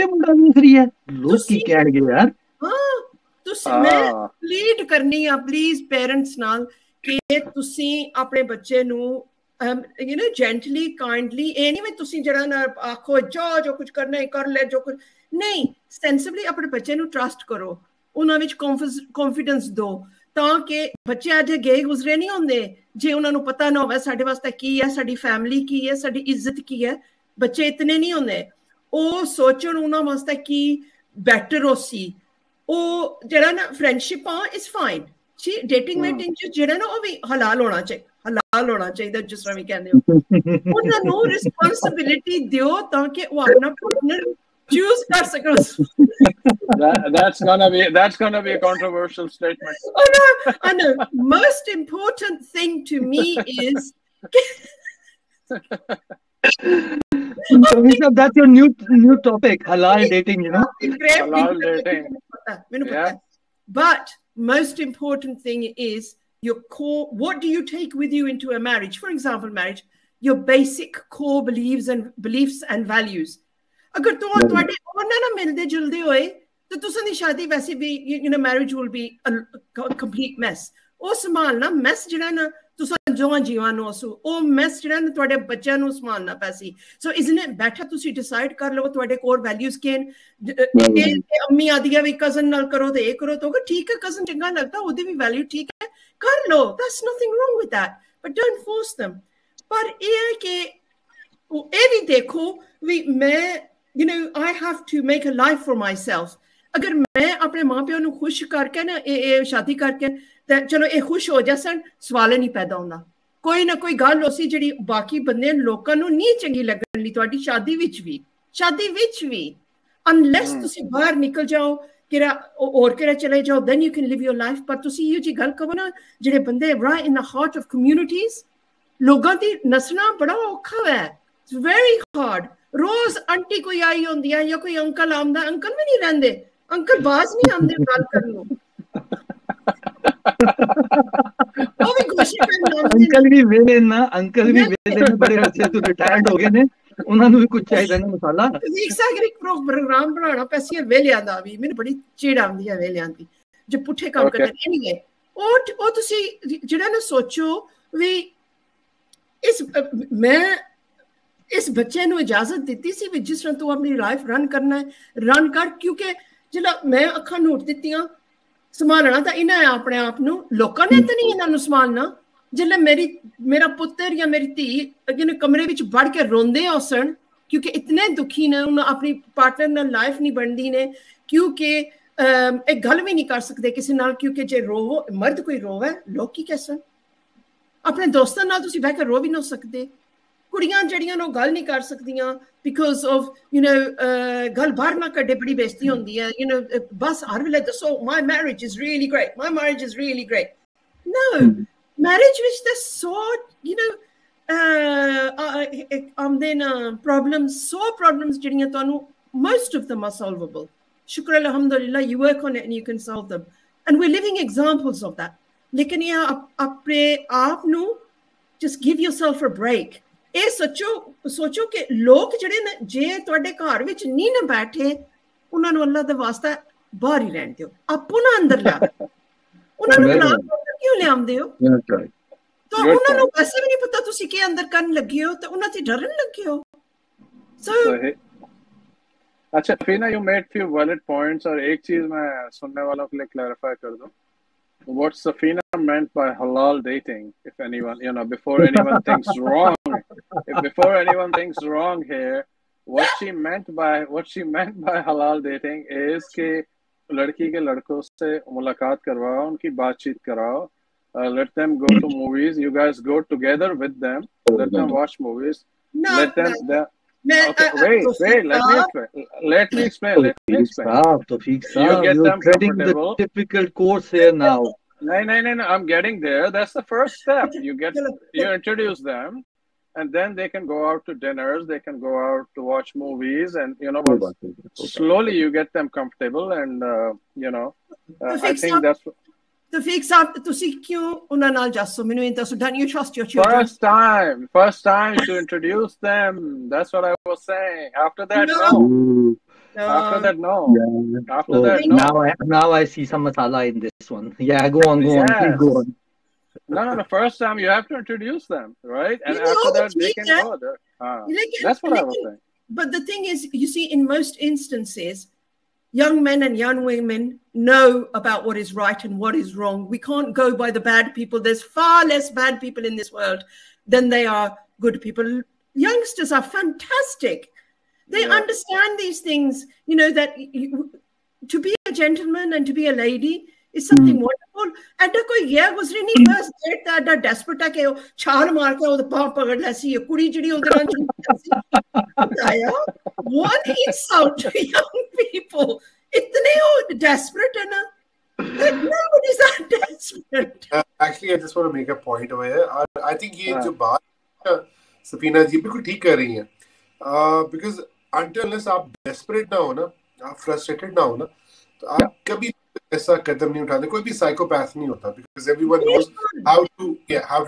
ਮੁੰਡਾ ਵੇਖ ਰਹੀ ਹੈ ਲੋਕ ਕੀ ਕਹਿਣਗੇ ਯਾਰ ਹਾਂ ਤੁਸੀਂ ਮੈਂ ਪਲੀਡ ਕਰਨੀ ਆ ਪਲੀਜ਼ ਪੇਰੈਂਟਸ ਨਾਲ ਕਿ ਤੁਸੀਂ ਆਪਣੇ ਬੱਚੇ ਨੂੰ you know gently kindly anyway ਤੁਸੀਂ ਜਿਹੜਾ ਨਾ ਆਖੋ ਜੋ ਕੁਝ ਕਰਨਾ ਹੈ ਕਰ ਲੈ ਜੋ ਕੁਝ ਨਹੀਂ ਸੈਂਸਿਬਲੀ ਆਪਣੇ ਬੱਚੇ ਨੂੰ ਟਰਸਟ ਕਰੋ ਉਹਨਾਂ ਵਿੱਚ ਕੌਨਫੀਡੈਂਸ ਦਿਓ ਤਾਂ ਕਿ ਬੱਚੇ ਅੱਜ ਗਏ ਗੁਜ਼ਰੇ ਨਹੀਂ ਹੁੰਦੇ ਜੇ ਉਹਨਾਂ ਨੂੰ ਪਤਾ ਨਾ ਹੋਵੇ ਸਾਡੇ ਵਾਸਤੇ ਕੀ ਹੈ ਸਾਡੀ ਫੈਮਿਲੀ ਕੀ ਹੈ ਸਾਡੀ ਇੱਜ਼ਤ ਕੀ ਹੈ ਬੱਚੇ ਇਤਨੇ ਨਹੀਂ ਹੁੰਦੇ ਉਹ ਸੋਚਣ ਉਹਨਾਂ ਵਾਸਤੇ ਕੀ ਬੈਟਰ ਹੋ ਸੀ ਉਹ ਜਿਹੜਾ ਨਾ ਫਰੈਂਡਸ਼ਿਪ ਇਜ਼ ਫਾਈਨ ਜੀ ਡੇਟਿੰਗ ਮੇਟਿੰਗ ਜਿਹੜਾ ਨਾ ਉਹ ਵੀ ਹਲਾਲ ਹੋਣਾ ਚਾਹੀਦਾ ਜਿਸ ਤਰ੍ਹਾਂ ਵੀ ਕਹਿੰਦੇ ਹੋ ਉਹਨਾਂ ਨੂੰ ਰਿਸਪੌਂਸਿਬਿਲਿਟੀ ਦਿਓ ਤਾਂ ਕਿ ਉਹ ਆਪਣਾ ਪਾਰਟਨਰ ਚੂਜ਼ ਕਰ ਸਕਣ that's gonna be a controversial statement. I know most important thing to me is so that's your new topic, halal dating, you know. Halal dating. Yeah. But most important thing is your core, what do you take with you into a marriage? For example, marriage, your basic core beliefs and values. Agar ਤੁਹਾਡੇ ਉਹਨਾਂ ਨਾਲ ਮਿਲਦੇ ਜੁਲਦੇ ਹੋਏ ਤਾਂ ਤੁਸੀਂ ਦੀ ਸ਼ਾਦੀ ਵੈਸੇ ਵੀ you know marriage will be a complete mess. ਉਹ ਸੰਭਾਲਣਾ ਮੈਸ ਜਿਹੜਾ ਨਾ ਤੁਸੀਂ ਜੋਆਂ ਜੀਵਾਂ ਨੂੰ ਉਹ ਮੈਸ ਜਿਹੜਾ ਨਾ ਤੁਹਾਡੇ ਬੱਚਿਆਂ ਨੂੰ ਸੰਭਾਲਣਾ ਪੈਸੀ ਸੋ isn't it better ਤੁਸੀਂ ਡਿਸਾਈਡ ਕਰ ਲਓ ਤੁਹਾਡੇ ਕੋਰ ਵੈਲਿਊਜ਼ ਕੀ ਨੇ ਅੰਮੀ ਆਦੀਆਂ ਵੀ ਕਜ਼ਨ ਨਾਲ ਕਰੋ ਤੇ ਇਹ ਕਰੋ ਤਾਂ ਠੀਕ ਹੈ ਕਜ਼ਨ ਚੰਗਾ ਲੱਗਦਾ ਉਹਦੀ ਵੀ ਵੈਲਿਊ ਠੀਕ ਹੈ ਕਰ ਲਓ that's nothing wrong with that but don't force them ਪਰ ਇਹ ਹੈ ਕਿ ਇਹ ਵੀ ਦੇਖੋ ਵੀ ਮੈਂ you know I have to make a life for myself ਅਗਰ ਮੈਂ ਆਪਣੇ ਮਾਪਿਆਂ ਨੂੰ ਖੁਸ਼ ਕਰਕੇ ਨਾ ਇਹ ਸ਼ਾਦੀ ਕਰਕੇ ਤੇ ਚਲੋ ਇਹ ਖੁਸ਼ ਹੋ ਜਾਸਣ ਸਵਾਲ ਨਹੀਂ ਪੈਦਾ ਹੁੰਦਾ ਕੋਈ ਨਾ ਕੋਈ ਗੱਲ ਹੋਸੀ ਜਿਹੜੀ ਬਾਕੀ ਬੰਦੇ ਲੋਕਾਂ ਨੂੰ ਨਹੀਂ ਚੰਗੀ ਲੱਗਣ ਲਈ ਤੁਹਾਡੀ ਸ਼ਾਦੀ ਵਿੱਚ ਵੀ unless ਤੁਸੀਂ ਬਾਹਰ ਨਿਕਲ ਜਾਓ ਕਿਰਾ ਔਰ ਕਿਰਾ ਚਲੇ ਜਾਓ then you can live your life ਪਰ ਤੁਸੀਂ ਇਹ ਜੀ ਗੱਲ ਕਹੋ ਨਾ ਜਿਹੜੇ ਬੰਦੇ right in the heart of communities ਲੋਕਾਂ ਦੀ ਨਸਣਾ ਬੜਾ ਔਖਾ ਹੈ it's very hard rose aunty ਕੋਈ ਆਈ ਹੁੰਦੀ ਹੈ ਜਾਂ ਕੋਈ ਅੰਕਲ ਆਉਂਦਾ ਅੰਕਲ ਵੀ ਨਹੀਂ ਰਹਿੰਦੇ ਅੰਕਲ ਬਾਜ਼ ਨਹੀਂ ਆਉਂਦੇ ਗੱਲ ਕਰਨ ਨੂੰ ਉਹ ਵੀ ਕੋਸ਼ਿਸ਼ ਅੰਕਲ ਵੀ ਵੇਲੇ ਬੜੇ ਅਰਸੇ ਤੋਂ ਰਿਟਾਇਰਡ ਹੋ ਗਏ ਨੇ ਉਹਨਾਂ ਨੂੰ ਵੀ ਕੁਝ ਚਾਹੀਦਾ ਨਾ ਮਸਾਲਾ ਇੱਕ ਪ੍ਰੋਗਰਾਮ ਬਣਾਉਣਾ ਪੈਸੀ ਵੇਲਿਆਂ ਦਾ ਵੀ ਮੈਨੂੰ ਬੜੀ ਚਿੜ ਆਉਂਦੀ ਹੈ ਵੇਲਿਆਂ ਦੀ ਜੋ ਪੁੱਠੇ ਕੰਮ ਕਰਦੇ ਐਨੀਵੇ ਉਹ ਤੁਸੀਂ ਜਿਹੜਾ ਨਾ ਸੋਚੋ ਵੀ ਮੈਂ ਇਸ ਬੱਚੇ ਨੂੰ ਇਜਾਜ਼ਤ ਦਿੱਤੀ ਸੀ ਵੀ ਜਿਸ ਤਰ੍ਹਾਂ ਤੂੰ ਆਪਣੀ ਲਾਈਫ ਰਨ ਕਰ ਕਿਉਂਕਿ ਜਿਹੜਾ ਮੈਂ ਅੱਖਾਂ ਨੋਟ ਦਿੱਤੀਆਂ ਸੰਭਾਲਣਾ ਤਾਂ ਇਹਨਾਂ ਆਪਣੇ ਆਪ ਨੂੰ ਲੋਕਾਂ ਨੇ ਤਾਂ ਨਹੀਂ ਇਹਨਾਂ ਨੂੰ ਸੰਭਾਲਣਾ ਜਿੱਲੇ ਮੇਰਾ ਪੁੱਤਰ ਜਾਂ ਮੇਰੀ ਧੀ ਕਮਰੇ ਵਿੱਚ ਵੜ ਕੇ ਰੋਂਦੇ ਹੋਸਣ ਕਿਉਂਕਿ ਇਤਨੇ ਦੁਖੀ ਨੇ ਉਹਨਾਂ ਆਪਣੀ ਪਾਰਟਨਰ ਨਾਲ ਲਾਈਫ ਨਹੀਂ ਬਣਦੀ ਨੇ ਕਿਉਂਕਿ ਇੱਕ ਗੱਲ ਵੀ ਨਹੀਂ ਕਰ ਸਕਦੇ ਕਿਸੇ ਨਾਲ ਕਿਉਂਕਿ ਜੇ ਰੋਵੋ ਮਰਦ ਕੋਈ ਰੋਵੇ ਲੋਕ ਕੀ ਕਹਿਣ ਆਪਣੇ ਦੋਸਤਾਂ ਨਾਲ ਤੁਸੀਂ ਬਹਿ ਕੇ ਰੋ ਵੀ ਨਾ ਸਕਦੇ ਕੁੜੀਆਂ ਜਿਹੜੀਆਂ ਨੂੰ ਗੱਲ ਨਹੀਂ ਕਰ ਸਕਦੀਆਂ because of ਗੱਲ ਬਾਹਰ ਨਾ ਕੱਢੇ ਬੜੀ ਬੇਇੱਜ਼ਤੀ ਹੁੰਦੀ ਹੈ ਬਸ ਹਰ ਵੇਲੇ ਦੱਸੋ my marriage is really great no marriage ਵਿੱਚ ਤਾਂ problems ਜਿਹੜੀਆਂ ਤੁਹਾਨੂੰ most of them are solvable ਸ਼ੁਕਰ alhamdulillah you work on it and you can solve them and we're living examples of that ਲੇਕਿਨ ਇਹ ਆਪਣੇ ਆਪ ਨੂੰ just give yourself a break ਇਹ ਸੋਚੋ ਕਿ ਲੋਕ ਜਿਹੜੇ ਨੇ ਜੇ ਤੁਹਾਡੇ ਘਰ ਵਿੱਚ ਨਹੀਂ ਨਾ ਬੈਠੇ ਉਹਨਾਂ ਨੂੰ ਅੱਲਾਹ ਦੇ ਵਾਸਤੇ ਬਾਹਰ ਹੀ ਰਹਿਣ ਦਿਓ ਆਪੋ ਨਾ ਅੰਦਰ ਲਿਆ ਉਹਨਾਂ ਨੂੰ ਬਣਾ ਕਿਉਂ ਲਿਆਉਂਦੇ ਹੋ? ਤਾਂ ਉਹਨਾਂ ਨੂੰ ਵੈਸੇ ਵੀ ਨਹੀਂ ਪਤਾ ਤੁਸੀਂ ਕੀ ਅੰਦਰ ਕਰਨ ਲੱਗੇ ਹੋ, ਤੇ ਉਹਨਾਂ ਤੇ ਡਰਨ ਲੱਗੇ ਹੋ। अच्छा फीना, you made few valid points, और एक चीज मैं सुनने वालों के लिए क्लैरिफाई कर दूं. What Safina meant by halal dating, if anyone, before anyone thinks wrong, before anyone thinks wrong here, what she meant by halal dating is कि लड़की के लड़कों से मुलाकात करवाओ, उनकी बातचीत कराओ, let them go to movies, you guys go together with them, let them watch movies, let them okay, wait, let me explain. Taufiq Saab, you're treading the difficult course here now. No, I'm getting there. That's the first step. You introduce them, and then they can go out to dinners, they can go out to watch movies, and slowly you get them comfortable, and I think that's Taufiq Saab, ਤੁਸੀਂ ਕਿਉਂ ਉਹਨਾਂ ਨਾਲ ਜਾਸੋ? ਮੈਨੂੰ ਇਹ ਦੱਸੋ, don't you trust your children? First time to introduce them. That's what I was saying. After that, no. After that, no. Yeah. After that, no. Now I see some masala in this one. Yeah, go on. Please go on. No. First time you have to introduce them, right? And after that, they can go there. That's what I was saying. But the thing is, you see, in most instances, young men and young women know about what is right and what is wrong. We can't go by the bad people. There's far less bad people in this world than there are good people. Youngsters are fantastic. They understand these things, that to be a gentleman and to be a lady is something wonderful. And koi ye guzri nahi first date da desperate hai ke chhal maar ke ਉਹਦਾ ਪਾਪ ਪਕੜ ਲੈ ਸੀ, ਕੁੜੀ ਜਿਹੜੀ ਉਹਦੇ ਨਾਲ ਚੁੰਮੀ What insult to young people. Itne desperate hai na. Nobody's that desperate. Actually, I just want to make a point over here. I think ये जो बात सफीना जी बिल्कुल ठीक कर रही हैं, because until unless आप desperate ना हो ना, आप frustrated ना हो ना, तो आप कभी ऐसा कदम नहीं उठाते. कोई भी psychopath नहीं होता, because everyone knows how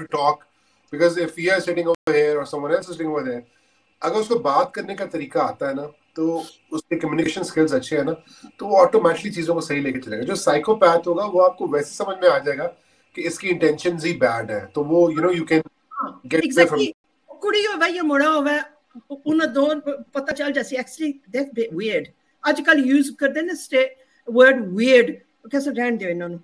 to talk. Because if we are sitting over here or someone else is sitting over there, अगर उसको बात करने का तरीका आता है ना, तो उसके कम्युनिकेशन स्किल्स अच्छे हैं ना, तो वो ऑटोमेटिकली चीजों को सही लेके चलेगा. जो साइकोपैथ होगा वो आपको वैसे समझ में आ जाएगा कि इसकी इंटेंशंस ही बैड है, तो वो you can get away from. कुड़ी होवे या मुंडा होवे, उन्हें दो पता चल जासी. Actually that's bit weird. आजकल यूज करते हैं वर्ड वियर्ड. कैसे रहन दियो इन्हां नु,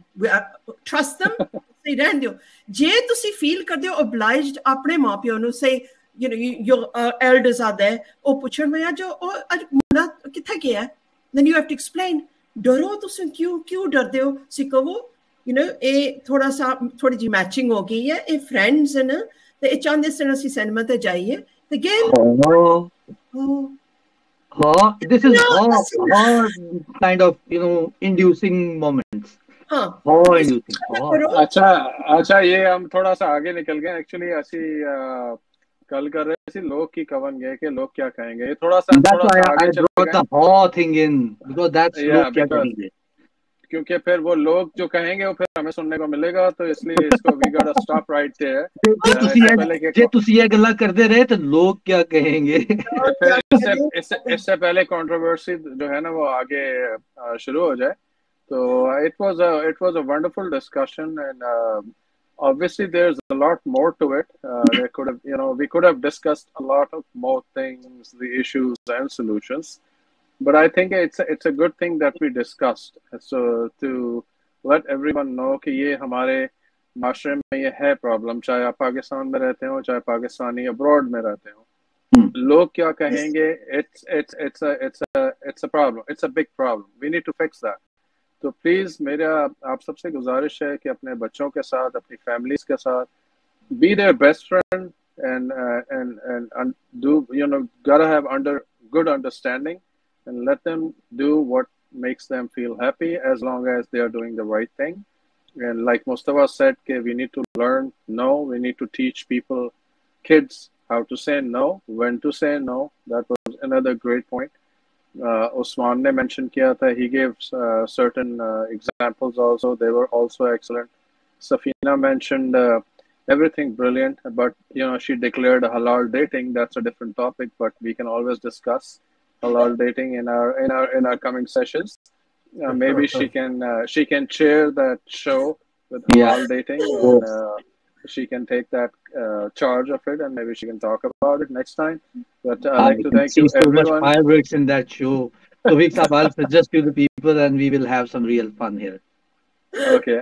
ट्रस्ट देम, सही रहन दियो. जे तुसी फील करदे हो obliged अपने मां-पियो नु, से your elders are there, oh puchhan mein aaj muna kithe gaya hai, then you have to explain. डरो तुम क्यों डरते हो? सिखो ये थोड़ी जी मैचिंग हो गई है, ये फ्रेंड्स है ना, तो ये चाहते सन असि सिनेमा ते जाइए तो game. This is all kind of inducing moments. अच्छा ये हम थोड़ा सा आगे निकल गए. एक्चुअली असी कल कर रहे थे लोग की कवन गए के लोग क्या कहेंगे. ये थोड़ा सा आगे चल गए, क्योंकि फिर वो लोग जो कहेंगे वो फिर हमें सुनने को मिलेगा, तो इसलिए इसको we got to stop right there. जे तुसी ये गल्ला करते रहे तो लोग क्या कहेंगे. इससे पहले कंट्रोवर्सी जो है ना वो आगे शुरू हो जाए. तो it was a wonderful discussion, and obviously there's a lot more to it. We could have discussed a lot of more things, the issues and solutions, but I think it's a good thing that we discussed, so to let everyone know कि ये हमारे माशरे में ये है problem, चाहे आप पाकिस्तान में रहते हो, चाहे पाकिस्तानी अब्रॉड में रहते हो. लोग क्या कहेंगे, it's a problem, it's a big problem, we need to fix that. तो प्लीज मेरा आप सबसे गुजारिश है कि अपने बच्चों के साथ, अपनी फैमिलीज के साथ be their best friend, and do gotta have good understanding, and let them do what makes them feel happy, as long as they are doing the right thing. And like Mustafa said, we need to learn no, we need to teach kids how to say no, when to say no. That was another great point. Usman ne mentioned kiya tha, he gave certain examples also, they were also excellent. Safina mentioned everything brilliant, but she declared halal dating. That's a different topic, but we can always discuss halal dating in our coming sessions. Maybe she can chair that show with Yeah. halal dating, and she can take that charge of it, and maybe she can talk about it next time. But I'd like to can thank see you, so much everyone. fireworks in that show. Tawfiq Saab, I'll suggest to the people, and we will have some real fun here. Okay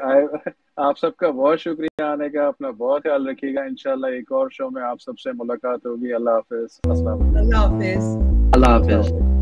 आप सबका बहुत शुक्रिया आने का. अपना बहुत ख्याल रखिएगा. इंशाल्लाह एक और शो में आप सबसे मुलाकात होगी. अल्लाह हाफिज. अस्सलाम वालेकुम. Allah Hafiz. Allah Hafiz.